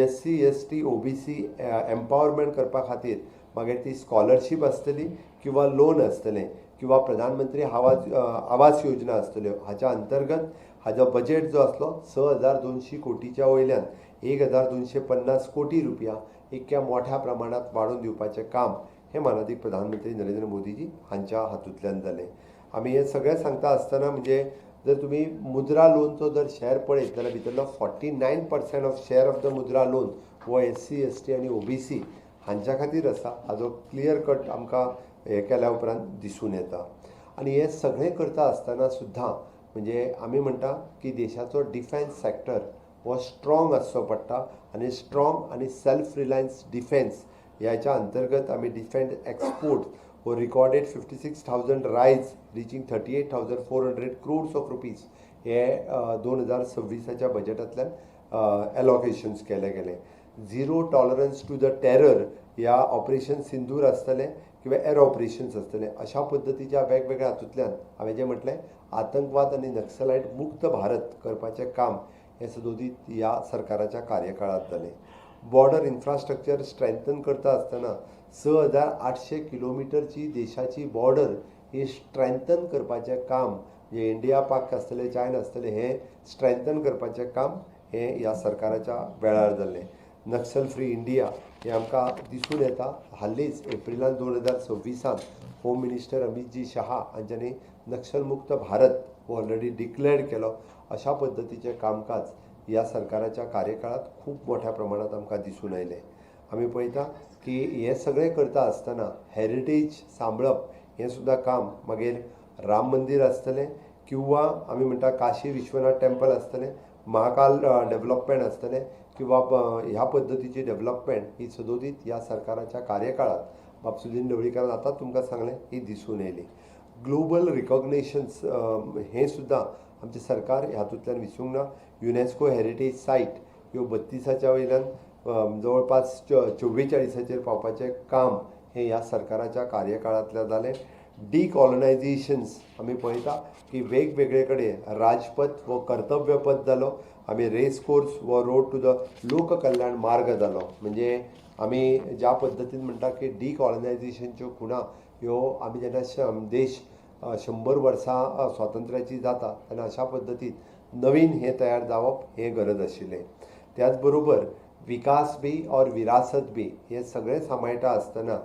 SC, ST, OBC एम्पावरमेंट करपा खातीर मागीर ती स्कॉलरशीप आसतली किंवा लोन आसतलें किंवा प्रधानमंत्री आवास योजना आसतल्यो. हाच्या अंतर्गत हाजो बजेट जो आसलो 6,200 कोटीच्या वयल्यान 1,250 कोटी रुपया इतक्या मोठ्या प्रमाणात वाडोवन दिवपाचें काम हे माननीय प्रधानमंत्री नरेंद्र मोदीजी हांच्या हातूंतल्यान जालें. आमी हे सगळें सांगता आसतना म्हणजे जर तुमी मुद्रा लोनचो जर शेअर पळयत जाल्यार भितरलो 49% ऑफ शेअर ऑफ द मुद्रा लोन हो SC, ST आनी OBC हांच्या खातीर आसा. हाजो क्लियर कट आमकां हे केल्या उपरांत दिसून येता. आनी हे सगळें करता आसतना सुद्दां म्हणजे आमी म्हणटा की देशाचो डिफेन्स सेक्टर हो स्ट्रॉंग आसचो पडटा आनी स्ट्रॉंग आनी सेल्फ रिलायन्स डिफेन्स ह्याच्या अंतर्गत आमी डिफेन्स एक्सपोर्ट हो रिकॉर्डेड 56,000 रायज रिचींग 38,400 crores of rupees हे 2026च्या बजेटांतल्यान एलोकेशन्स केले गेले. Zero tolerance to the terror ह्या ऑपरेशन सिंदूर आसतलें किंवा एर ऑपरेशन्स आसतले. अशा पद्दतीच्या वेगवेगळ्या हातूंतल्यान हांवें जें म्हटलें आतंकवाद आनी नक्सलायट मुक्त भारत करपाचें काम हें सदोदीत ह्या सरकाराच्या कार्यकाळांत जालें. बॉर्डर इन्फ्रास्ट्रक्चर स्ट्रेंथन करता आसतना 6,800 किलोमिटरची देशाची बॉर्डर ही स्ट्रेंथन करपाचें काम जे इंडिया पाक आसतलें चायना आसतलें हें स्ट्रेंथन करपाचें काम हें ह्या सरकाराच्या वेळार जाल्लें. नक्सल फ्री इंडिया हें आमकां दिसून येता. हालींच एप्रिलांत 2026 होम मिनिस्टर अमित जी शहा हांच्यांनी नक्सल मुक्त भारत हो ऑलरेडी डिक्लेअर केलो. अशा पद्दतीचें कामकाज ह्या सरकाराच्या कार्यकाळात खूब मोठ्या प्रमाणात आमकां दिसून आयलें. आमी पळयता की हें सगळें करता आसतना हेरिटेज सांबाळप हें सुद्दां काम मागीर राम मंदीर आसतलें किंवा आमी म्हणटा काशी विश्वनाथ टेंपल आसतलें, महाकाल डेव्हलपमेंट आसतलें किंवा ह्या पद्दतीची डेव्हलपमेंट ही सदोदीत ह्या सरकाराच्या कार्यकाळात बापसुदीन ढवळीकारान आतांच तुमकां सांगलें ही दिसून येयली. ग्लोबल रिकॉग्नेशन्स हें सुद्दां आमचें सरकार हातूंतल्यान विसरूंक ना. युनेस्को हेरिटेज सायट ह्यो 32च्या वयल्यान जवळपास 44चेर पावपाचें काम हें ह्या सरकाराच्या कार्यकाळांतल्यान जालें. डिकॉलनायझेशन्स आमी पळयता की वेगवेगळे कडेन राजपथ वो कर्तव्यपथ जालो. आमी रेस कोर्स वो रोड टू द लोककल्याण मार्ग जालो. म्हणजे आमी ज्या पद्दतीन म्हणटा की डिकॉलनायझेशनच्यो खुणा ह्यो आमी जेन्ना देश 100 वर्सां स्वातंत्र्याची जाता तेन्ना अशा पद्दतीन नवीन हें तयार जावप हें गरज आशिल्लें. त्याच बरोबर विकास बी और विरासत बी हें सगळें सांबाळटा आसतना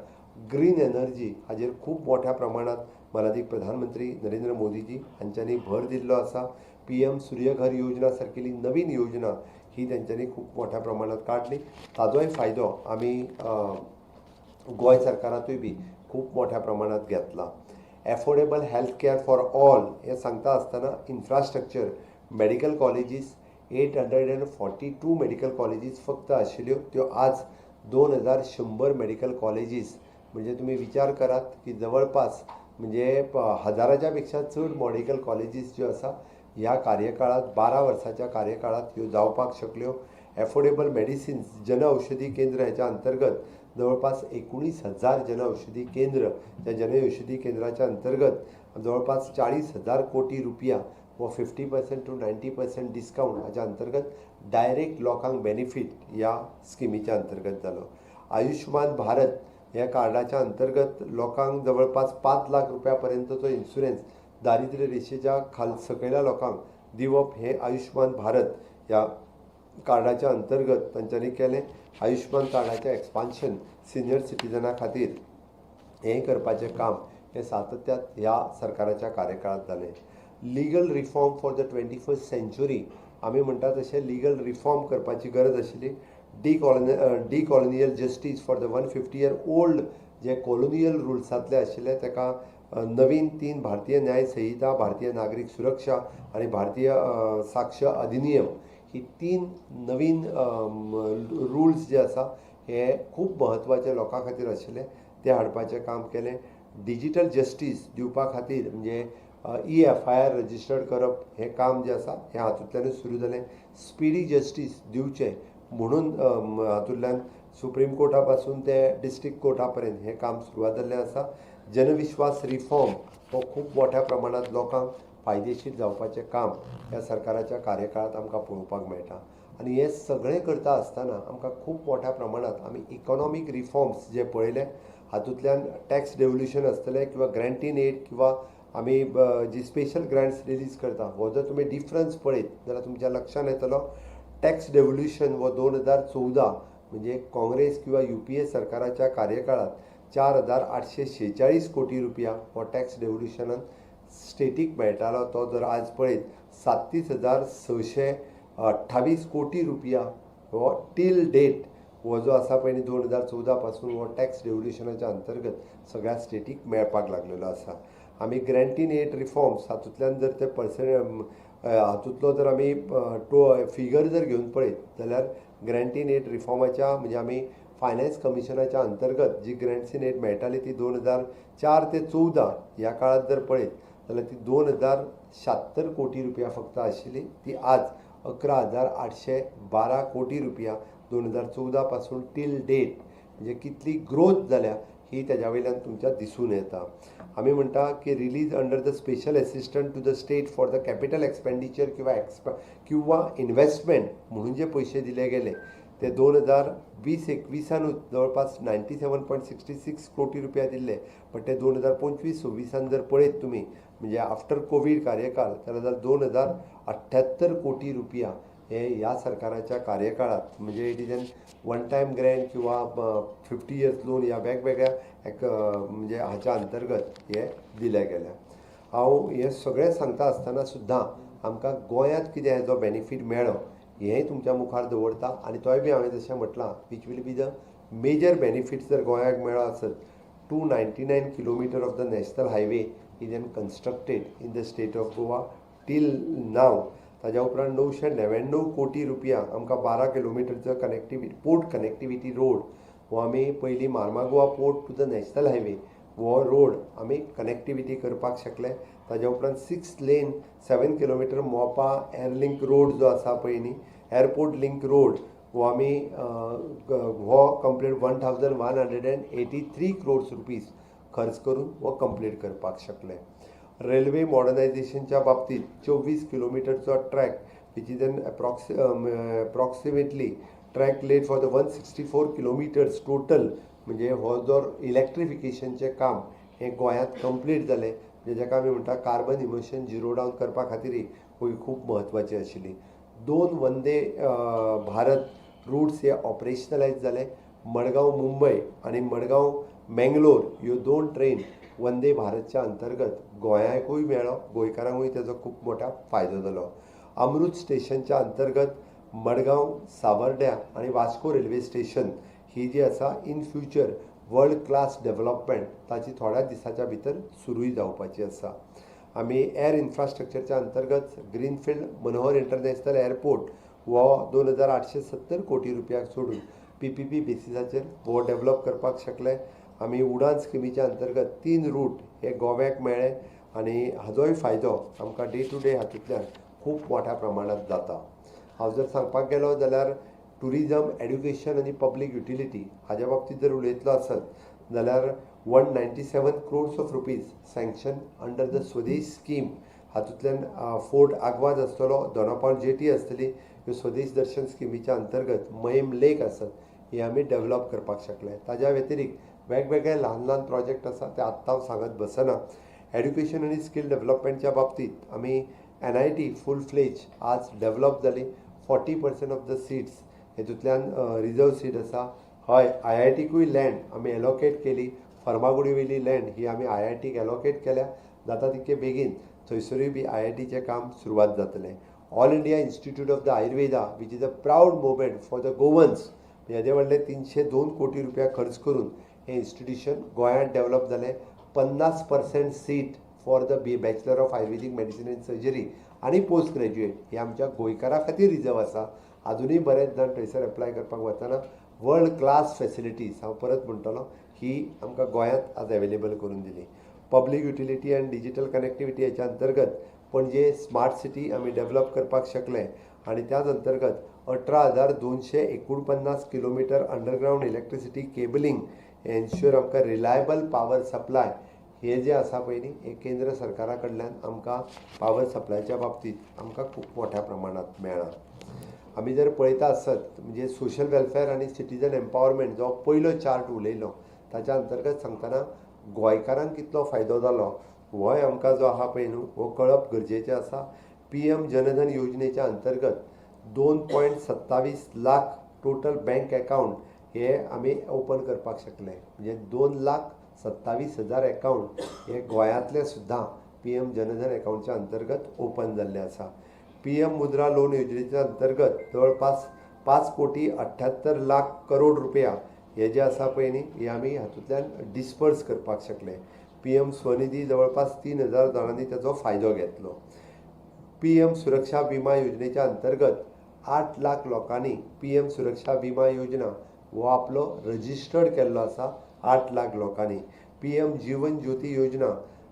ग्रीन एनर्जी हाजेर खूब मोठ्या प्रमाणात माननीय प्रधानमंत्री नरेंद्र मोदीजी हांच्यांनी भर दिल्लो आसा. PM सूर्यघर योजना सारकेली नवीन योजना ही तेंच्यांनी खूब मोठ्या प्रमाणात काडली. ताजोय फायदो आमी गोंय सरकारांतूय बी खूब मोठ्या प्रमाणात घेतला. Affordable health care for all हें सांगता आसतना infrastructure medical colleges 842 medical colleges फक्त आशिल्ल्यो त्यो आज 2100 मेडिकल कॉलेजीस. म्हणजे तुम्ही विचार करात की जवळपास म्हणजे 1000च्या पेक्षा चड मेडिकल कॉलेजीस ज्यो आसा ह्या कार्यकाळात 12 वर्साच्या कार्यकाळात ह्यो जावपाक शकल्यो. एफोर्डेबल मेडिसिन्स जनऔषधी केंद्र हेच्या अंतर्गत जवळपास 19,000 जनऔषधी केंद्र. त्या जनऔषधी केंद्राच्या अंतर्गत जवळपास 40,000 कोटी रुपया व 50% to 90% डिस्काउंट हाच्या अंतर्गत डायरेक्ट लोकांक बेनिफीट ह्या स्किमीच्या अंतर्गत जालो. आयुष्मान भारत ह्या कार्डाच्या अंतर्गत लोकांक जवळपास 5 लाख रुपया पर्यंतचो इन्शुरन्स दारिद्र्य रेशेच्या सकयल्या लोकांक दिवप हें आयुष्मान भारत ह्या कार्डाच्या अंतर्गत तांच्यांनी केलें. आयुष्मान कार्डाचें एक्सपान्शन सिनियर सिटीजना खातीर हें करपाचें काम हें सातत्यान ह्या सरकाराच्या कार्यकाळांत जालें. Legal reform for the 21st century आमी म्हणटा तशें लिगल रिफॉर्म करपाची गरज आशिल्ली. Decolonial justice for the 150 year old जे कॉलोनियल रुल्सांतले आशिल्ले ताका नवीन 3 भारतीय न्याय संहिता, भारतीय नागरिक सुरक्षा आनी भारतीय साक्ष अधिनियम ही 3 नवीन रुल्स जे आसा हे खूब म्हत्वाचे लोकां खातीर आशिल्ले ते हाडपाचें काम केलें. डिजिटल जस्टीस दिवपा खातीर म्हणजे EFIR रजिस्टर्ड करप हें काम जें आसा हें हातूंतल्यानूच सुरू जालें. स्पिडी जस्टीस दिवचें म्हणून हातूंतल्यान सुप्रीम कोर्टा पासून ते डिस्ट्रिक्ट कोर्टा पर्यंत हें काम सुरवात जाल्लें आसा. जनविश्वास रिफॉर्म हो खूब मोठ्या प्रमाणात लोकांक फायदेशीर जावपाचें काम ह्या सरकाराच्या कार्यकाळांत आमकां पळोवपाक मेळटा. आनी हें सगळें करता आसतना आमकां खूब मोठ्या प्रमाणात आमी इकॉनॉमीक रिफॉर्म्स जे पळयले हातूंतल्यान टॅक्स डेवल्युशन आसतलें किंवा ग्रँट इन एड किंवा आमी जी स्पेशल ग्रँट्स रिलीज करता हो जर तुमी डिफरन्स पळयत जाल्यार तुमच्या लक्षांत येतलो टॅक्स डेवल्युशन हो 2014 म्हणजे काँग्रेस किंवा UPA सरकाराच्या कार्यकाळात 4,846 कोटी रुपया हो टॅक्स डेवल्युशनान स्टेटीक मेळटालो. तो जर आज पळयत 37,628 कोटी रुपया हो टील डेट हो जो आसा पळय 2014 पासून हो टॅक्स डेवल्युशनाच्या अंतर्गत सगळ्या स्टेटीक मेळपाक लागलेलो आसा. आमी ग्रँट इन एड रिफॉर्म्स हातूंतल्यान जर ते हातूंतलो जर आमी फिगर जर घेवन पळयत जाल्यार ग्रँट इन एड रिफॉर्माच्या म्हणजे आमी फायनान्स कमिशनाच्या अंतर्गत जी ग्रँट्स इन एड मेळटाली ती 2004 ते 14 ह्या काळात जर पळयत जाल्यार ती 2076 कोटी रुपया फक्त आशिल्ली, ती आज 11,812 कोटी रुपया 2014 पासून टील डेट, म्हणजे कितली ग्रोथ जाल्या ही त्याच्या वयल्यान तुमच्या दिसून येता. आमी म्हणटा की release under the special assistant to the state for the capital expenditure किंवा इन्व्हेस्टमेंट म्हणून जे पयशे दिले गेले ते 2020-21 जवळपास 97.66 कोटी रुपया दिल्ले, पण ते 2025-26 जर पळयत तुम्ही म्हणजे आफ्टर कोविड कार्यकाळ जाल्यार 2,078 कोटी रुपया हे ह्या सरकाराच्या कार्यकाळात, म्हणजे it is N one time Grant किंवा 50 इयर्स लोन ह्या वेगवेगळ्या म्हणजे हाच्या अंतर्गत हे दिले गेल्या. हांव हे सगळें सांगता आसतना सुद्दां आमकां गोंयांत कितें हेजो बेनिफीट मेळ्ळो हेंय तुमच्या मुखार दवरता, आनी तोय बी हांवें जशें म्हटलां which will be the major benefits जर गोंयाक मेळ्ळो आसत. 299 kilometre of the national highway is an constructed in the state of Goa till now. ताज्या उपरांत 999 कोटी रुपया आमकां 12 किलोमिटरचो पोर्ट कनेक्टिविटी रोड हो आमी पयलीं Mormugao port to the national highway हो रोड आमी कनेक्टिविटी करपाक शकले. ताज्या उपरांत 6 लेन 7 किलोमिटर मोपा एअरलिंक रोड जो आसा पळय न्ही, एअरपोर्ट लिंक रोड हो आमी हो कंप्लीट 1,183 क्रोर्स रुपीज खर्च करून हो कंप्लीट करपाक शकले. रेल्वे मॉडर्नायझेशनच्या बाबतीत 24 किलोमिटरचो track which is an approximately track laid for the 164 kilometres total, म्हणजे हो जो इलेक्ट्रिफिकेशनचें काम हें गोंयांत कंप्लीट जालें, म्हणजे जाका आमी म्हणटा कार्बन इमिशन झिरो डावन करपा खातीर ही खूब म्हत्वाची आशिल्ली. 2 वंदे भारत रूट्स हे ऑपरेशनलायज जाले. मडगांव मुंबय आणि मडगांव मेंगलोर ह्यो 2 ट्रेन वंदे भारतच्या अंतर्गत गोंयाकूय मेळ्ळो, गोंयकारांकूय तेजो खूब मोठा फायदो जालो. अमृत स्टेशनच्या अंतर्गत मडगांव, सावर्ड्या आणि वास्को रेल्वे स्टेशन ही जी आसा in future world class development ताची थोड्या दिसाच्या भितर सुरूय जावपाची आसा. आमी एअर इन्फ्रास्ट्रक्चरच्या अंतर्गत ग्रीनफिल्ड मनोहर इंटरनॅशनल एअरपोर्ट हो 2,870 कोटी रुपयाक सोडून PPP बेसिसाचेर हो डेव्हलप करपाक शकले. आमी उडान स्किमीच्या अंतर्गत 3 रूट हे गोव्याक मेळ्ळे, आनी हाजोय फायदो आमकां डे टू डे हातूंतल्यान खूब मोठ्या प्रमाणांत जाता. हांव जर सांगपाक गेलो जाल्यार टुरिजम, एड्युकेशन आनी पब्लीक युटिलिटी हाज्या बाबतींत जर उलयतलो आसत जाल्यार 197 crores of rupees sanction under the Swadesh scheme. हातूंतल्यान फोर्ट आग्वाद आसतलो, दोनापावल जेटी आसतली, ह्यो स्वदेश दर्शन स्किमीच्या अंतर्गत मयम लेक आसत हे आमी डेव्हलप करपाक शकले. ताज्या व्यतिरिक्त वेगवेगळे ल्हान ल्हान प्रोजेक्ट आसा ते आत्तां हांव सांगत बसना. एड्युकेशन आनी स्कील डेव्हलपमेंटच्या बाबतींत आमी NIT फूल फ्लेज आज डेव्हलप जाली. 40% ऑफ द सिट्स हेतूंतल्यान रिजर्व सीट आसा. हय, IITकूय लँड आमी एलोकेट केली. फर्मागुडी वयली लँड ही आमी IITक एलोकेट केल्या. जाता तितके बेगीन थंयसरूय बी IITचें काम सुरवात जातलें. All India institute of the Ayurveda which is a proud movement for the Goans, हेजे व्हडले 302 कोटी रुपया खर्च करून हें इन्स्टिट्यूशन गोंयांत डेव्हलप जालें. 50% seat for the bachelor of Ayurvedic medicine end surgery आनी पोस्ट ग्रॅज्युएट हे आमच्या गोंयकारां खातीर रिजर्व आसा. अजुनूय बरेच जाण थंयसर एप्लाय करपाक वतना वर्ल्ड क्लास फॅसिलिटीज हांव परत म्हणटलो ही आमकां गोंयांत आज अवेलेबल करून दिली. पब्लीक युटिलिटी आनी डिजिटल कनेक्टिविटी हेच्या अंतर्गत पणजे स्मार्ट सिटी आमी डेव्हलप करपाक शकले, आनी त्याच अंतर्गत 18,249 kilometre underground electricity cabling ensure आमकां रिलायबल पावर सप्लाय हे जे आसा पळय न्ही हे केंद्र सरकारा कडल्यान आमकां पावर सप्लायच्या बाबतींत आमकां खूब मोठ्या प्रमाणांत मेळ्ळा. आमी जर पळयता आसत म्हणजे सोशल वेलफेअर आनी सिटीजन एम्पावरमेंट जो पयलो चार्ट उलयलो ताच्या अंतर्गत सांगतना गोंयकारांक कितलो फायदो जालो होय आमकां जो आहा पळय न्हू हो कळप गरजेचें आसा. PM जनधन योजनेच्या अंतर्गत 2.27 लाख टोटल बँक अकावंट हे आमी ओपन करपाक शकले. म्हणजे 2,27,000 अकावंट हे गोंयांतले सुद्दां PM जनधन अकावंटच्या अंतर्गत ओपन जाल्ले आसा. PM मुद्रा लोन योजनेच्या अंतर्गत जवळपास 5,78,00,000 करोड रुपया हे जे आसा पळय न्ही हे आमी हातूंतल्यान डिस्पर्स करपाक शकले. PM स्वनिधी जवळपास 3,000 जाणांनी तेजो फायदो घेतलो. PM सुरक्षा विमा योजनेच्या अंतर्गत 8 लाख लोकांनी PM सुरक्षा विमा योजना हो आपलो रजिस्टर्ड केल्लो आसा. 8 लाख लोकांनी PM जीवन ज्योती योजना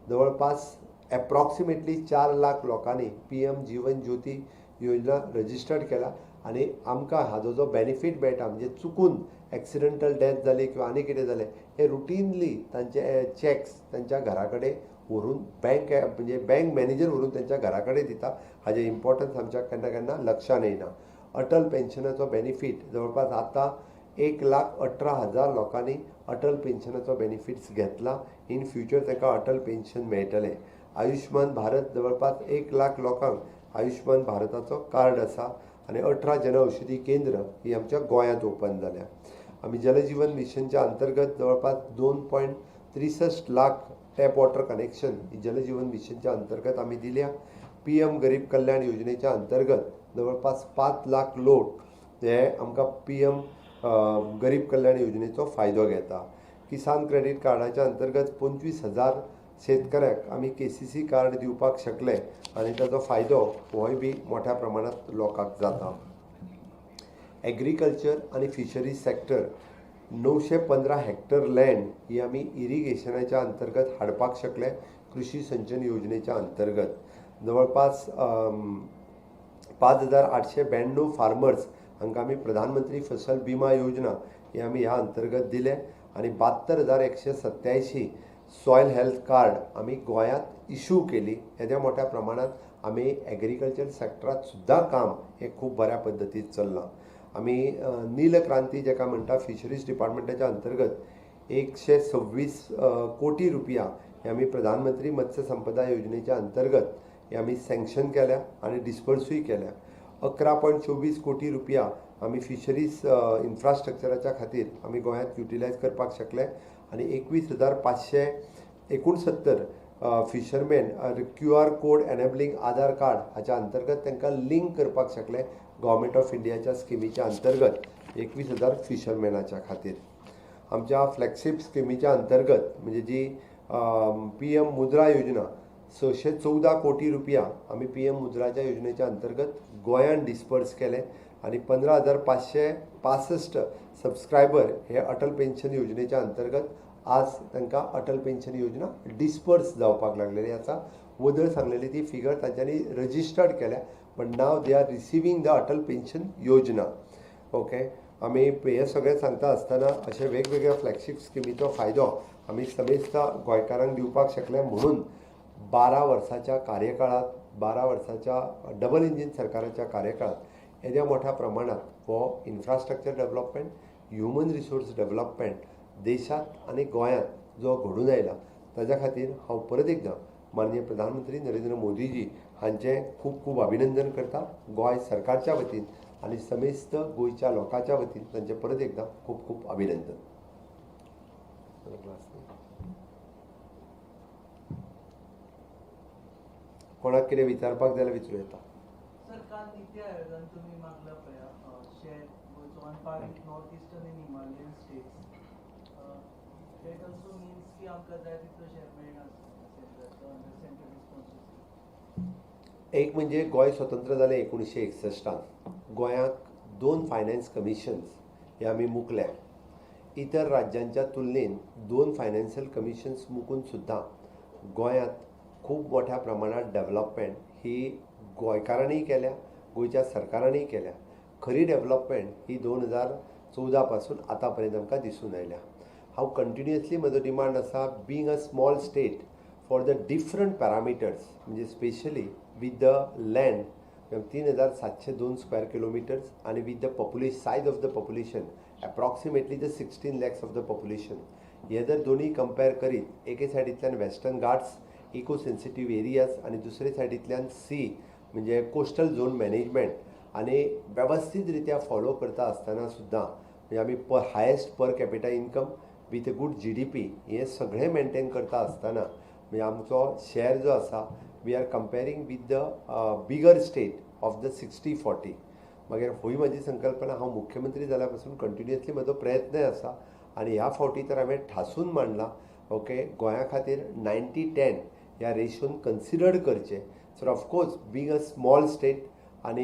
जवळपास एप्रॉक्सिमेटली 4 लाख लोकांनी PM जीवन ज्योती योजना रजिस्टर्ड केला आणि आमकां हाजो जो बेनिफीट मेळटा म्हणजे चुकून एक्सिडेंटल डेथ जाली किंवा आनी कितें जालें हे रुटीनली तांचे चॅक्स तांच्या घरा कडेन व्हरून म्हणजे बँक मॅनेजर व्हरून तांच्या घरा कडेन दिता. हाजें इम्पॉर्टन्स आमच्या केन्ना केन्ना लक्षान येना. अटल पेन्शनाचो बेनिफीट जवळपास आतां 1,18,000 लोकांनी अटल पेन्शनाचो बेनिफिट्स घेतला. इन फ्युचर तांकां अटल पेन्शन मेळटलें. आयुष्मान भारत जवळपास 1 लाख लोकांक आयुष्मान भारताचो कार्ड आसा आनी 18 जनऔषधी केंद्र ही आमच्या गोंयांत ओपन जाल्या. आमी जलजीवन मिशनच्या अंतर्गत जवळपास 2.63 लाख टॅप वॉटर कनेक्शन ही जलजीवन मिशनच्या अंतर्गत आमी दिल्या. PM गरीब कल्याण योजनेच्या अंतर्गत जवळपास 5 लाख लोक हे आमकां PM गरीब कल्याण योजनेचो फायदो घेता. किसान क्रेडीट कार्डाच्या अंतर्गत 25,000 शेतकऱ्याक आमी KCC कार्ड दिवपाक शकले आनी ताचो फायदो होय बी मोठ्या प्रमाणात लोकांक जाता. एग्रीकल्चर आनी फिशरीज सेक्टर 915 हेक्टर लँड ही आमी इरिगेशनाच्या अंतर्गत हाडपाक शकले कृषी सिंचन योजनेच्या अंतर्गत. जवळपास 5,892 फार्मर्स हांकां आमी प्रधानमंत्री फसल बिमा योजना ही आमी ह्या अंतर्गत दिले आनी 72,187 सॉयल हेल्थ कार्ड आमी गोंयांत इश्यू केली. येद्या मोठ्या प्रमाणात आमी एग्रीकल्चर सेक्टरांत सुद्दां काम हे खूब बऱ्या पद्दतीन चल्लां. आमी नील क्रांती जेका म्हणटा फिशरीज डिपार्टमेंटाच्या अंतर्गत 126 कोटी रुपया हे आमी प्रधानमंत्री मत्स्य संपदा योजनेच्या अंतर्गत हे आमी सँक्शन केल्या आनी डिस्पर्सूय केल्या. 11.24 कोटी रुपया आमी फिशरीज इन्फ्रास्ट्रक्चराच्या खातीर आमी गोंयांत युटिलायज करपाक शकले आनी 21,569 फिशरमॅन QR कोड एनेबलिंग आधार कार्ड हाच्या अंतर्गत तांकां लिंक करपाक शकले गव्हर्मेंट ऑफ इंडियाच्या स्किमीच्या अंतर्गत 21,000 फिशरमॅनाच्या खातीर. आमच्या फ्लॅगशीप स्किमीच्या अंतर्गत म्हणजे जी PM मुद्रा योजना 614 कोटी रुपया आमी PM मुद्राच्या योजनेच्या अंतर्गत गोंयांत डिस्पर्स केले आनी 15,565 सबस्क्रायबर हे अटल पेन्शन योजनेच्या अंतर्गत आज तांकां अटल पेन्शन योजना डिस्पर्स जावपाक लागलेली आसा. वदळ सांगलेली ती फिगर तांच्यांनी रजिस्टर्ड केल्या but now they are receiving the Atal pension Yojana. Okay, आमी हे सगळें सांगता आसतना अशे वेगवेगळ्या फ्लॅगशीप स्किमीचो फायदो आमी समेस्त गोंयकारांक दिवपाक शकले म्हणून 12 वर्साच्या कार्यकाळात 12 वर्साच्या डबल इंजीन सरकाराच्या कार्यकाळात येद्या मोठ्या प्रमाणात हो infrastructure development human resource development देशांत आनी गोंयांत जो घडून आयला ताच्या खातीर हांव परत एकदां माननीय प्रधानमंत्री नरेंद्र मोदीजी हांचें खूब खूब अभिनंदन करता गोंय सरकारच्या वतीन आनी समेस्त गोंयच्या लोकांच्या वतीन तांचें परत एकदां खूब खूब अभिनंदन. कोणाक कितें विचारपाक जाल्यार विचारूं येता. सर, काल नीती आयोगान तुम्ही मागला पळय शेअर गोयचो on par with north eastern and Himalayan states. That also means की आमकां जाय तितलो शेअर मेळना सेंट्रल रिस्पॉन्सिबिलिटी. एक म्हणजे गोंय स्वतंत्र जालें 1961 गोंयांक 2 फायनान्स कमिशन्स हे आमी मुकल्या. इतर राज्यांच्या तुलनेन 2 फायनान्शियल कमिशन्स मुकून सुद्दां गोंयांत खूब मोठ्या प्रमाणात डेव्हलपमेंट ही गोंयकारांनी केल्या गोंयच्या सरकारांनी केल्या. खरी डेव्हलपमेंट ही 2014 पासून आतां पर्यंत आमकां दिसून आयल्या. हांव कंटिन्युअसली म्हजो डिमांड आसा being a small state for the different parameters म्हणजे specially with the land 3,702 square kilometres आणि with the size of the population approximately the 16 lakhs of the population. हे जर दोन्ही कंपेर करीत एके सायडींतल्यान Western Ghats eco sensitive areas आणि दुसरे सायडींतल्यान सी म्हणजे कोस्टल झोन मॅनेजमेंट आणि व्यवस्थित रित्या फॉलो करता आसतना सुद्दां म्हणजे आमी highest per capita income with a good GDP हे सगळें मेंटेन करता आसतना म्हणजे आमचो शेअर जो आसा we are comparing with the bigger state of the 60-40. मागीर होय म्हाजी संकल्पना हांव मुख्यमंत्री जाल्या पासून कंटिन्युअसली म्हजो प्रयत्नय आसा आनी ह्या फावटी तर हांवें ठासून मांडला ओके गोंया खातीर 90-10 ह्या रेशोन कन्सिडर्ड करचें. So of course being a small state आनी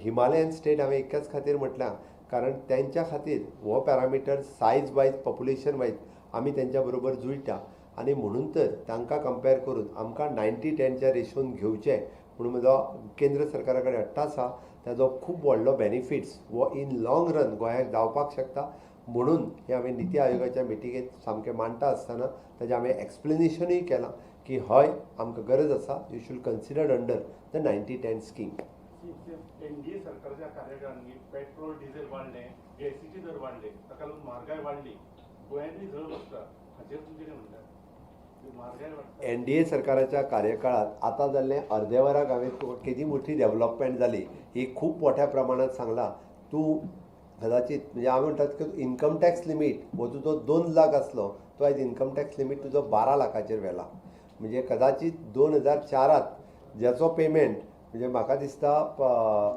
हिमालयन स्टेट हांवें एकाच खातीर म्हटलां कारण त्यांच्या खातीर हो parameter size wise population wise आमी त्यांच्या बरोबर जुळटा आनी म्हणून तर तांकां कंपेर करून आमकां 90-10च्या रेशोन घेवचें म्हणून म्हजो केंद्र सरकारा कडेन हट्ट आसा. ताजो खूब व्हडलो बेनिफिट्स वो इन लाँग रन गोंयाक जावपाक शकता. म्हणून हे हांवें निती आयोगाच्या मिटिंगेंत सामकें मांडटा आसतना ताजें हांवें एक्सप्लेनेशनूय केलां की हय आमकां गरज आसा, you should consider under the 90-10 scheme. NDA सरकारच्या कार्यकाळांनी पेट्रोल डिझेल वाडले, गॅसीचे दर वाडले, ताका लागून म्हारगाय वाडली, गोंयांतूय झळ बसता. हाचेर तुमचें कितें म्हणटात? म्हारगाय वाडटा. एनडीए सरकाराच्या कार्यकाळात आता जाल्लें अर्दे वराक हांवें तुका किती मोठी डेव्हलपमेंट जाली ही खूब मोठ्या प्रमाणात सांगला. तूं कदाचित म्हणजे हांव म्हणटात की इन्कम टॅक्स लिमीट हो तुजो 2 लाख आसलो, तो आयज इन्कम टॅक्स लिमीट तुजो 12 लाखाचेर व्हेला. म्हणजे कदाचित 2004 ज्याचो पेमेंट म्हणजे म्हाका दिसता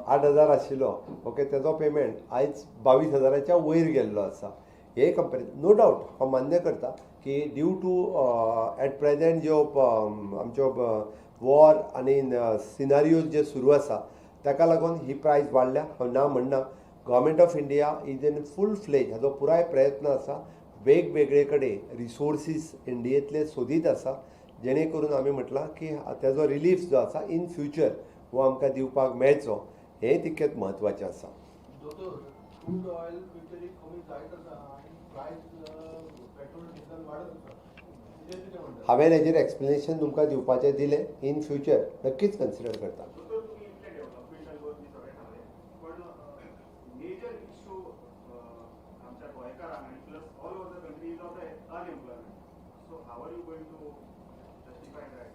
8,000 आशिल्लो, ओके, तेजो पेमेंट आयज 22,000च्या वयर गेल्लो आसा. हे कंपेरिजन नो डावट हांव मान्य करता की ड्यू टू एट प्रेजेंट ज्यो आमच्यो वॉर आनी सिनारियोज जे सुरू आसा ताका लागून ही प्रायस वाडल्या. हांव ना म्हणना. Government of India is in full fledge, हाजो पुराय प्रयत्न आसा. वेगवेगळे कडेन रिसोर्सीस इंडियेंतले सोदीत आसा, जेणे करून आमी म्हटलां की तेजो रिलीफ जो आसा इन फ्युचर हो आमकां दिवपाक मेळचो, हें तितकेंच म्हत्वाचें आसा. दोतोर, क्रूड ऑयल फ्युचरी कमी जायत आसा आनी प्रायस पेट्रोल डिझेल वाडत आसा. कितें कितें म्हणटा? हांवें हेजेर एक्सप्लेनेशन तुमकां दिवपाचें दिलें. इन फ्युचर नक्कीच कन्सिडर करता. दोतोर, तुम्ही इतले डेव्हलपमेंटाक बद्दल सगळें सांगलें, पण मेजर इश्यू आमच्या गोंयकारांक आनी plus all over the country is of the unemployment. So how are you going to justify that?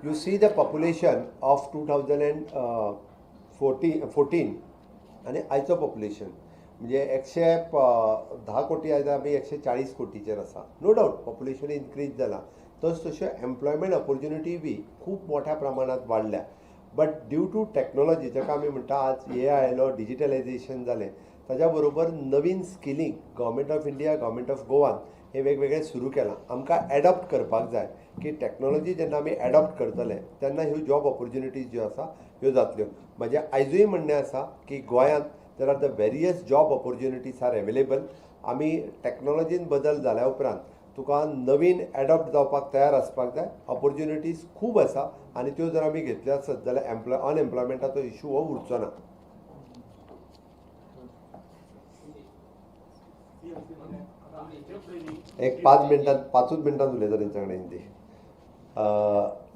You see the population of 2014 आणि आयचो पॉप्युलेशन म्हणजे 110 कोटी आयज आमी 140 कोटीचेर आसा. नो डावट पॉप्युलेशन इन्क्रीज जाला, तश्यो एम्प्लॉयमेंट ऑपॉर्च्युनिटी बी खूब मोठ्या प्रमाणात वाडल्या. बट ड्यू टू टॅक्नॉलॉजी जाका आमी म्हणटा आज AI आयलो, डिजिटलायझेशन जालें, ताज्या बरोबर नवीन skilling government of India, government of गोवान हे वेगवेगळे सुरू केलां. आमकां एडॉप्ट करपाक जाय की टॅक्नॉलॉजी जेन्ना आमी एडॉप्ट करतले तेन्ना ह्यो जॉब ऑपॉर्च्युनिटीज ज्यो आसा ह्यो जातल्यो. म्हजें आयजूय म्हणणें आसा की गोंयांत there are the various job opportunities are available. आमी टॅक्नॉलॉजीन बदल जाल्या उपरांत तुका नवीन एडॉप्ट जावपाक तयार आसपाक जाय. ऑपॉर्च्युनिटीज खूब आसा आनी त्यो जर आमी घेतल्यो आसत जाल्यार अनएम्प्लॉयमेंटाचो इशू हो उरचो ना. एक 5 मिनटां उलयता तेंच्या कडेन हिंदी.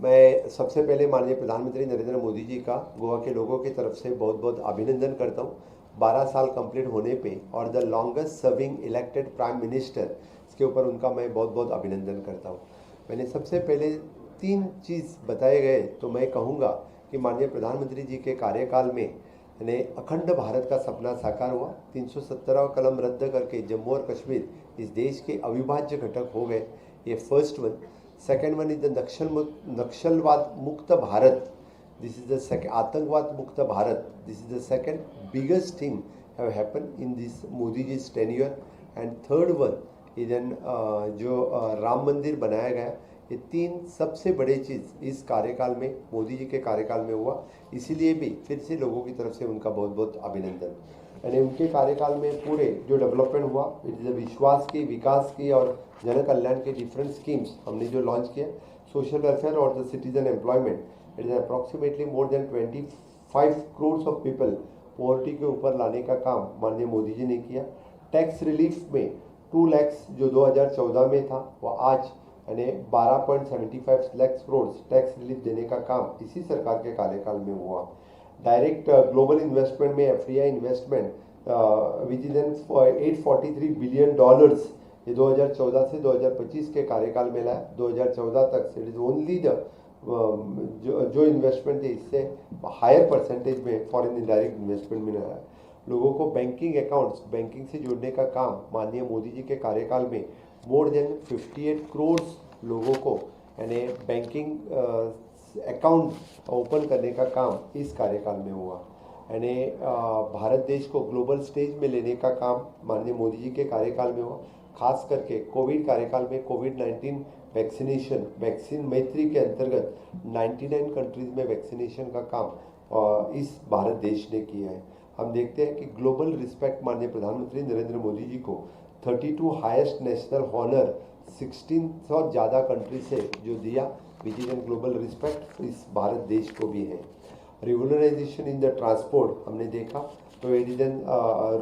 मैं सबसे पहले माननीय प्रधानमंत्री नरेंद्र मोदी जी का गोवा के लोगों की तरफ से बहुत बहुत अभिनंदन करता हूँ 12 साल कंप्लीट होने पे और the longest serving elected prime minister, इसके ऊपर उनका मैं बहुत बहुत अभिनंदन करता हूँ. मैंने सबसे पहले 3 चीज़ बताए गए तो मैं कहूँगा कि माननीय प्रधानमंत्री जी के कार्यकाल में ने अखंड भारत का सपना साकार हुआ. 317वां कलम रद्द करके जम्मू और कश्मीर इस देश के अविभाज्य घटक हो गए. ये first one. Second one is the नक्सलवाद मुक्त Bharat. This is the second. आतंकवाद मुक्त Bharat. This is the second biggest thing have happen in this Modi ji tenure. And third one is an जो राम मंदिर बनाया गया. ये 3 सबसे बड़े चीज़ इस कार्यकाल में मोदी जी के कार्यकाल में हुआ. इसीलिए भी फिर से लोगों की तरफ से उनका बहुत बहुत अभिनंदन. यानी उनके कार्यकाल में पूरे जो डेवलपमेंट हुआ, इट इज़ विश्वास की, विकास की और जन कल्याण के डिफरेंट स्कीम्स हमने जो लॉन्च किया. सोशल वेलफेयर और the citizen employment, it is approximately more than 25 crore of people poverty के ऊपर लाने का काम माननीय मोदी जी ने किया. टैक्स रिलीफ में 2 लाख जो 2014 में था वो आज यानी 12.75 लाख करोड़ टैक्स रिलीफ देने का काम इसी सरकार के कार्यकाल में हुआ. डायरेक्ट ग्लोबल इन्वेस्टमेंट में FDI investment which is N $843 billion ये 2014 से 2025 के कार्यकाल में लाया. 2014 तक इट इज़ ओनली द जो इन्वेस्टमेंट थे इससे हायर परसेंटेज में फॉरेन इनडायरेक्ट इन्वेस्टमेंट में आया. लोगों को बैंकिंग अकाउंट्स, बैंकिंग से जोड़ने का काम माननीय मोदी जी के कार्यकाल में मोर देन 58 करोड़ लोगों को यानी बैंकिंग अकाउंट ओपन करने का काम इस कार्यकाल में हुआ. यानी भारत देश को ग्लोबल स्टेज में लेने का काम माननीय मोदी जी के कार्यकाल में हुआ. खास करके कोविड कार्यकाल में कोविड-19 वैक्सीनेशन, वैक्सीन मैत्री के अंतर्गत 99 कंट्रीज़ में वैक्सीनेशन का काम इस भारत देश ने किया है. हम देखते हैं कि ग्लोबल रिस्पेक्ट माननीय प्रधानमंत्री नरेंद्र मोदी जी को 32 हाईएस्ट नेशनल हॉनर 16 और ज़्यादा कंट्री से जो दिया, which is an global respect इस भारत देश को भी है। रिवोलराइजेशन इन द ट्रांसपोर्ट हमने देखा, तो it is N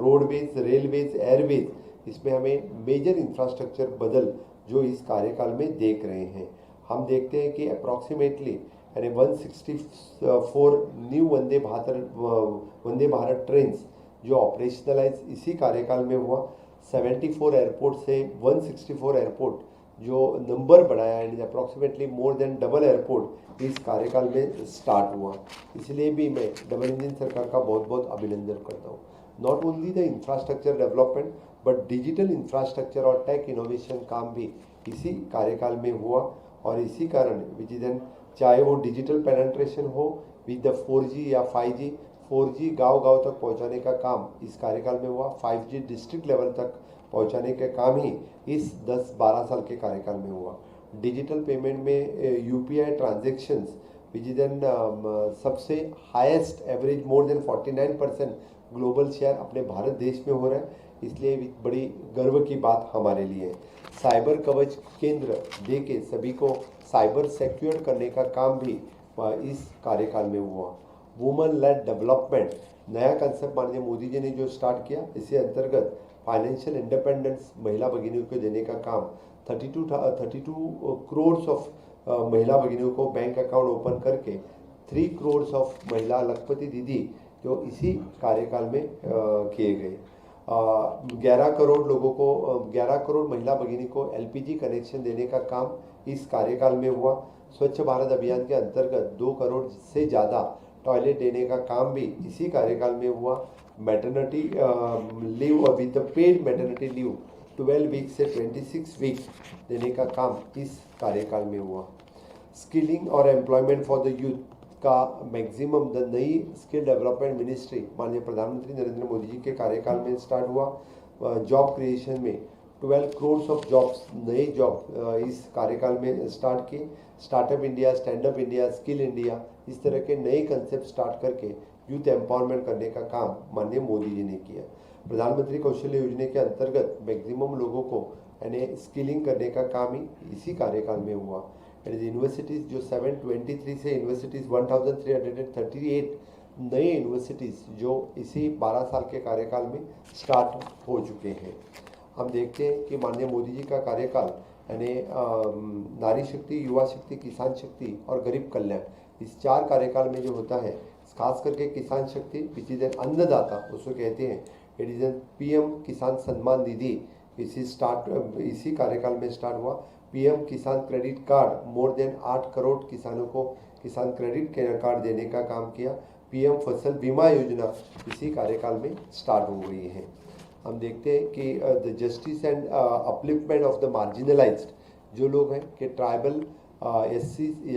roadways, railways, Airways, इसमें हमें मेजर इंफ्रास्ट्रक्चर बदल जो इस कार्यकाल में देख रहे हैं। हम देखते हैं कि अप्रॉक्सीमेटली यानी 164 न्यू वंदे भारत ट्रेन्स जो ऑपरेशनलाइज इसी कार्यकाल में हुआ। 74 एयरपोर्ट से 164 एयरपोर्ट जो नंबर बढ़ाया, and approximately more than double airport इस कार्यकाल में स्टार्ट हुआ। इसलिए भी मैं डबल इंजन सरकार का बहुत बहुत अभिनंदन करता हूँ। Not only the infrastructure development but digital infrastructure और टेक इनोवेशन काम भी इसी कार्यकाल में हुआ। और इसी कारण विच इज एन, चाहे वो डिजिटल पेनेट्रेशन हो विद द 4G या 5G, 4G गांव-गांव तक पहुंचाने का काम इस कार्यकाल में हुआ। 5G डिस्ट्रिक्ट लेवल तक पहुंचाने का काम ही इस 10-12 साल के कार्यकाल में हुआ। डिजिटल पेमेंट में UPI transactions which is an सबसे highest average more than 49% global share अपने भारत देश में हो रहा है, इसलिए बड़ी गर्व की बात हमारे लिए है। साइबर कवच केंद्र दे के सभी को साइबर सिक्योर करने का काम भी इस कार्यकाल में हुआ। वुमेन लेड डेवलपमेंट नया कंसेप्ट माननीय मोदी जी ने जो स्टार्ट किया, इसी अंतर्गत फाइनेंशियल इंडिपेंडेंस महिला भगिनियों को देने का काम 32 करोड़ ऑफ महिला भगिनियों को बैंक अकाउंट ओपन करके 3 करोड़ ऑफ महिला लखपति दीदी जो इसी कार्यकाल में किए गए। 11 करोड़ लोगों को 11 करोड़ महिला भगिनी को LPG कनेक्शन देने का काम इस कार्यकाल में हुआ। स्वच्छ भारत अभियान के अंतर्गत 2 करोड़ से ज़्यादा टॉयलेट देने का काम भी इसी कार्यकाल में हुआ। मैटरनिटी लीव और विद पेड मैटरनिटी लीव 12 वीक से 26 वीक देने का काम इस कार्यकाल में हुआ। स्किलिंग और एम्प्लॉयमेंट फॉर द यूथ का मैक्सिमम द नई स्किल डेवलपमेंट मिनिस्ट्री माननीय प्रधानमंत्री नरेंद्र मोदी जी के कार्यकाल में स्टार्ट हुआ। जॉब क्रिएशन में 12 करोड़ ऑफ जॉब्स, नए जॉब इस कार्यकाल में स्टार्ट किए। Startup India, stand up India, skill India, इस तरह के नए कंसेप्ट स्टार्ट करके यूथ एम्पावरमेंट करने का काम माननीय मोदी जी ने किया। प्रधानमंत्री कौशल्य योजना के अंतर्गत मैक्सिमम लोगों को यानी स्किलिंग करने का काम ही इसी कार्यकाल में हुआ। यूनिवर्सिटीज़ जो 723 से यूनिवर्सिटीज़ 1338 नए यूनिवर्सिटीज़ जो इसी 12 साल के कार्यकाल में स्टार्ट हो चुके हैं। हम देखते हैं कि माननीय मोदी जी का कार्यकाल यानी नारी शक्ति, युवा शक्ति, किसान शक्ति और गरीब कल्याण, इस 4 कार्यकाल में जो होता है, खास करके किसान शक्ति विच इज एन अन्नदाता उसको कहते हैं। It is an PM Kisan Samman Nidhi इसी कार्यकाल में स्टार्ट हुआ। PM Kisan credit card more than 8 crore किसानों को किसान क्रेडिट कार्ड देने का काम किया। PM फसल बीमा योजना इसी कार्यकाल में स्टार्ट हो गई है। हम देखते हैं कि the justice end upliftment of the marginalised जो लोग हैं कि ट्राइबल,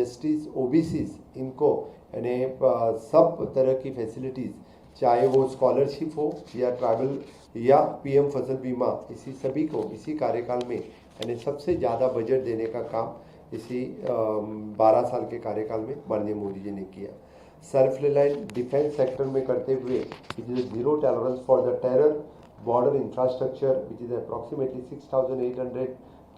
SCs, OBCs, इनको यानी सब तरह की फैसिलिटीज़, चाहे वो स्कॉलरशिप हो या ट्राइबल या PM फसल बीमा, इसी सभी को इसी कार्यकाल में यानी सबसे ज़्यादा बजट देने का काम इसी 12 साल के कार्यकाल में माननीय मोदी जी ने किया। सेल्फ रिलायंट डिफेंस सेक्टर में करते हुए it is 0 tolerance for the terror, border infrastructure which is approximately 6800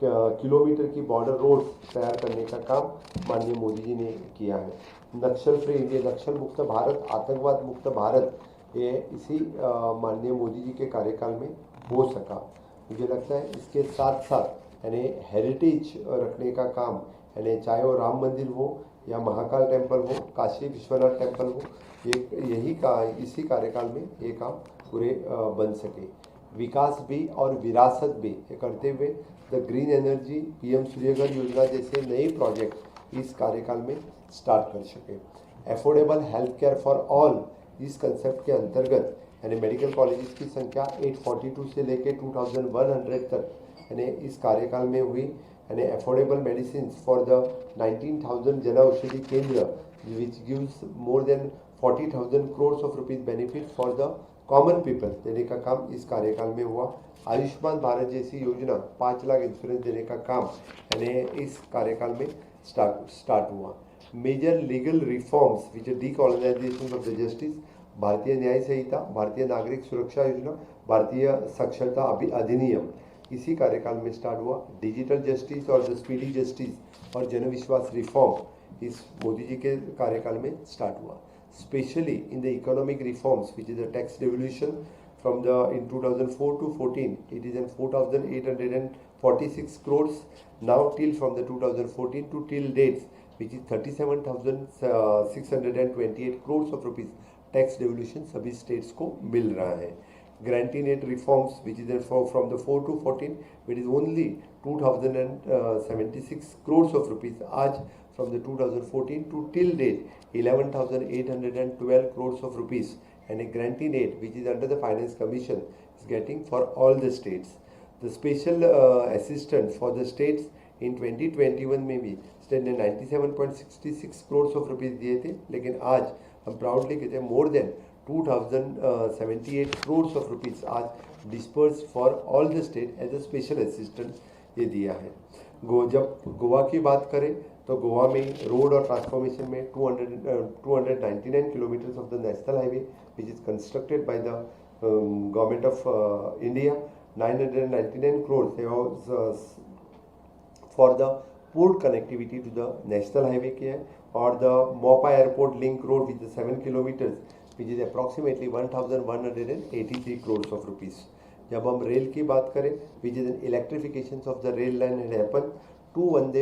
kilometre की बॉर्डर रोड तैयार करने का काम माननीय मोदी जी ने किया है। नक्सल फ्री इंडिया, नक्सल मुक्त भारत, आतंकवाद मुक्त भारत, ये इसी माननीय मोदी जी के कार्यकाल में हो सका। मुझे लगता है इसके साथ साथ यानी हेरिटेज रखने का काम, यानी चाहे वो राम मंदिर हो या महाकाल टेम्पल हो, काशी विश्वनाथ टेम्पल हो, इसी कार्यकाल में ये काम पूरे बन सके। विकास भी और विरासत भी करते हुए the green energy, PM Surya Ghar योजना जैसे नए प्रोजेक्ट इस कार्यकाल में स्टार्ट कर सके। Affordable health care for all, इस कंसेप्ट के अंतर्गत यानी मेडिकल कॉलेजेस की संख्या 842 से लेके 2100 तक यानी इस कार्यकाल में हुई। यानी affordable medicine for the 19,000 Jan Aushadhi केंद्र which gives more than 40,000 crore of rupees benefit for the common people देने का काम इस कार्यकाल में हुआ। आयुष्मान भारत जैसी योजना 5 लाख इंश्योरेंस देने का काम यानी इस कार्यकाल में स्टार्ट हुआ। Major legal reforms which decolonisation of the justice, Bharatiya Nyaya संहिता, भारतीय नागरिक सुरक्षा योजना, भारतीय साक्षरता अधिनियम, इसी कार्यकाल में स्टार्ट हुआ। डिजिटल जस्टिस और द स्पीडी जस्टिस और जनविश्वास रिफॉर्म इस मोदी जी के कार्यकाल में स्टार्ट हुआ। Specially in the economic reforms which is the tax revolution from the in 2004 to 14 it is in 4,846 crores now till from the 2014 to till dates which is 37,628 crores of rupees tax devolution सभी states को mill रहा है। Grantee net reforms which is from the 4 to 14 it is only 2,076 crores of rupees आज from the 2014 to till date 11,812 crores of rupees and a grantee net which is under the Finance Commission is getting for all the states. The special assistance for the states in 2021 में भी state ने 97.66 crores of rupees दिए थे, लेकिन आज हम proudly कहते हैं more than 2,078 crores of rupees आज dispersed for all the state as a special assistance ये दिया है। जब गोवा की बात करें तो गोवा में रोड और ट्रांसफॉर्मेशन में 299 kilometres of the national highway which is constructed by the government of India, 999 crores they was for the port connectivity to the national highway किया है, और the Mopa airport link road with the 7 kilometers which is approximately 1,183 crores of rupees. जब हम rail की बात करें which is an electrification of the rail line had happened, 2 Vande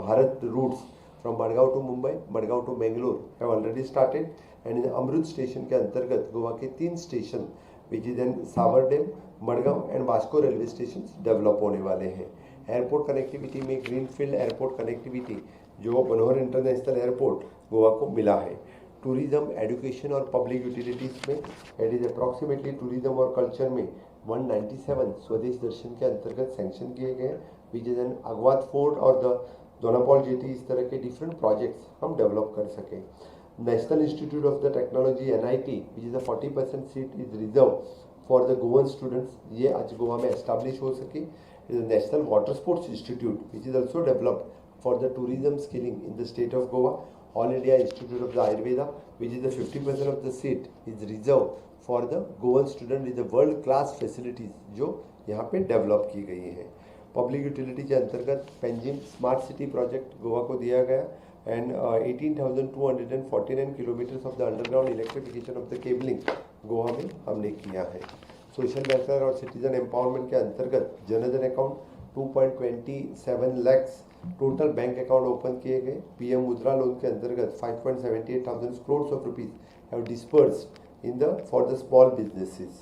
Bharat routes from Madgaon to Mumbai, Madgaon to Mangalore have already started, and in Amrit station के अंतर्गत गोवा के 3 station which is in Sanvordem, Madgaon and Vasco railway station develop होने वाले हैं। Airport connectivity में greenfield airport connectivity जो Manohar international airport Goa को मिला है। टूरिज्म, एजुकेशन और पब्लिक यूटिलिटीज़ में इट इज अप्रॉक्सीमेटली टूरिज्म और कल्चर में 197 स्वदेश दर्शन के अंतर्गत सैंक्शन किए गए, which is an Aguada fort और द दोनापॉल जेटी, इस तरह के डिफरेंट प्रोजेक्ट्स हम डेवलप कर सकें। National Institute of the Technology NIT which is a 40% seat is reserved for the Goan students, ये आज गोवा में establish हो सके। is a National Water Sports Institute which is also developed for the tourism skilling in the state of Goa. All India Institute of the Ayurveda which is the 50% of the seat is reserved for the Goan student with the world class facilities जो यहाँ पे develop की गई है। Public utility के अंतर्गत Panjim smart city project Goa को दिया गया and 18,249 kilometers of the underground electrification of the cabling Goa में हमने KIA है। सोशल वेलफेयर और सिटीजन एम्पावरमेंट के अंतर्गत Jan Dhan account 2.27 lakhs total bank account open किए गए। पीएम मुद्रा लोन के अंतर्गत 5.78 crores of rupees have dispersed in the for the small businesses।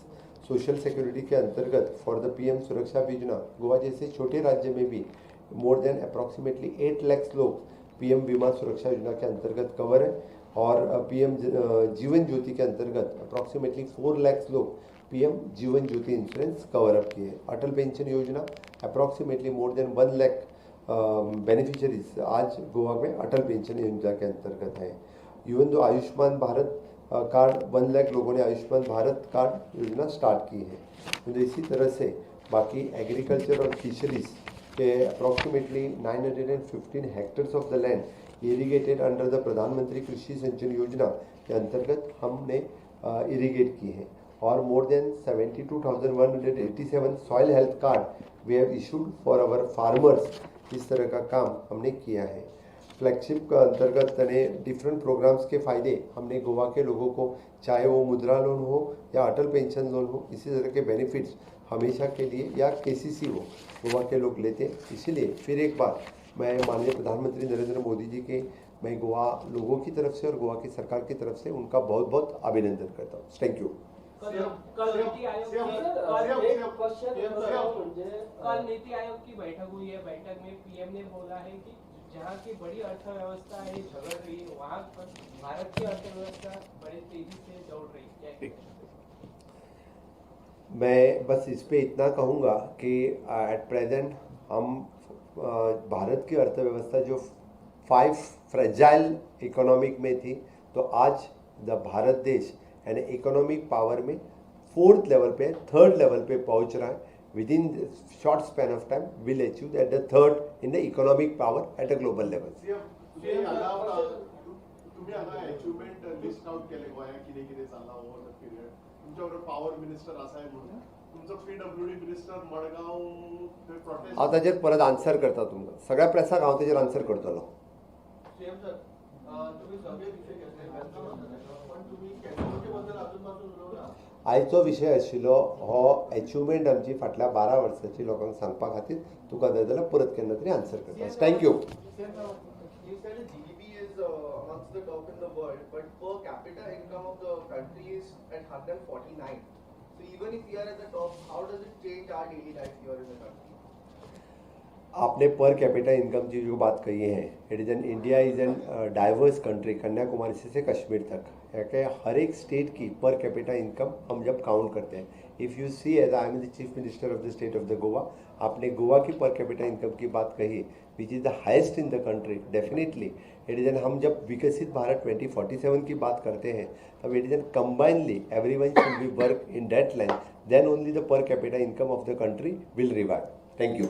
Social security के अंतर्गत फॉर द पीएम सुरक्षा योजना गोवा जैसे छोटे राज्य में भी मोर देन अप्रॉक्सीमेटली 8 lakhs लोग पीएम बीमा सुरक्षा योजना के अंतर्गत कवर है, और पीएम जीवन ज्योति के अंतर्गत अप्रॉक्सीमेटली 4 lakhs लोग PM Jeevan Jyoti insurance cover up किए। Atal pension Yojana approximately more than 1 lakh beneficiaries आज गोवा में अटल पेंशन योजना के अंतर्गत है। Even though Ayushman Bharat card 1 lakh लोगों ने आयुष्मान भारत कार्ड योजना स्टार्ट की है। तो इसी तरह से बाकी एग्रीकल्चर और फिशरीज के approximately 915 hectares of the land irrigated under the Pradhan Mantri Krishi सिंचन योजना के अंतर्गत हमने इरीगेट की है, और more than 72,187 soil health card we have issued for our farmers. इस तरह का काम हमने किया है। फ्लैगशिप का अंतर्गत तने डिफरेंट प्रोग्राम्स के फ़ायदे हमने गोवा के लोगों को, चाहे वो मुद्रा लोन हो या अटल पेंशन लोन हो, इसी तरह के बेनिफिट्स हमेशा के लिए या केसीसी हो गोवा के लोग लेते हैं। इसीलिए फिर एक बार मैं माननीय प्रधानमंत्री नरेंद्र मोदी जी के मैं गोवा लोगों की तरफ से और गोवा की सरकार की तरफ से उनका बहुत बहुत अभिनंदन करता हूँ। Thank you. कल नीति आयोग की बैठक हुई है। बैठक में पीएम ने बोला है कि जहाँ की बड़ी अर्थव्यवस्था है झगड़ रही है, वहाँ पर भारत की अर्थव्यवस्था बड़ी तेजी से दौड़ रही है। मैं बस इस पे इतना कहूँगा कि एट प्रेजेंट हम भारत की अर्थव्यवस्था जो 5 फ्रेजाइल इकोनॉमिक में थी, तो आज द भारत देश यानी इकोनॉमिक पावर में 4th लेवल पे 3rd लेवल पे पहुंच रहा है। With in short span of time will achieve that the 3rd in the economic power at a global level. तुम्ही हांगा अचिव्हमेंट लिस्ट आउट केले गोंया कितें कितें जालां ओवर द पिरियड, तुमच्या बरोबर पावर मिनिस्टर आसाय म्हणून तुमचं PWD मिनिस्टर मडगाव थंय प्रोटेस्ट हांव ताजेर परत आन्सर करता तुमकां सगळ्या प्रेसाक हांव ताजेर आन्सर करतलो. सीएम सर तुम्ही सगळे विषय घेतले पण तुम्ही कॅटेगोरी बद्दल अजूनपासून उलवला. आयचो विशय आशिल्लो हो अचिवमेंट आमची फाटल्या 12 वर्सांची लोकांक सांगपा खातीर तुका जाय जाल्यार परत केन्ना तरी आन्सर करता. Thank you. You said the GDP is amongst the top in the world, but per capita income of the country is at 149. So even if we are at the top, how does it change our daily life here in the country? आपने पर capita income की जो बात कही है, it is an India is an diverse country, Kanyakumari से कश्मीर तक है कि हर एक स्टेट की पर कैपिटा इनकम हम जब काउंट करते हैं, if you see as I am the chief minister of the state of the Goa, आपने गोवा की पर कैपिटा इनकम की बात कही which is the highest in the country. Definitely it is an, हम जब विकसित भारत 2047 की बात करते हैं तब it is an combinely everyone should be work in that line, then only the per capita income of the country will revive. Thank you.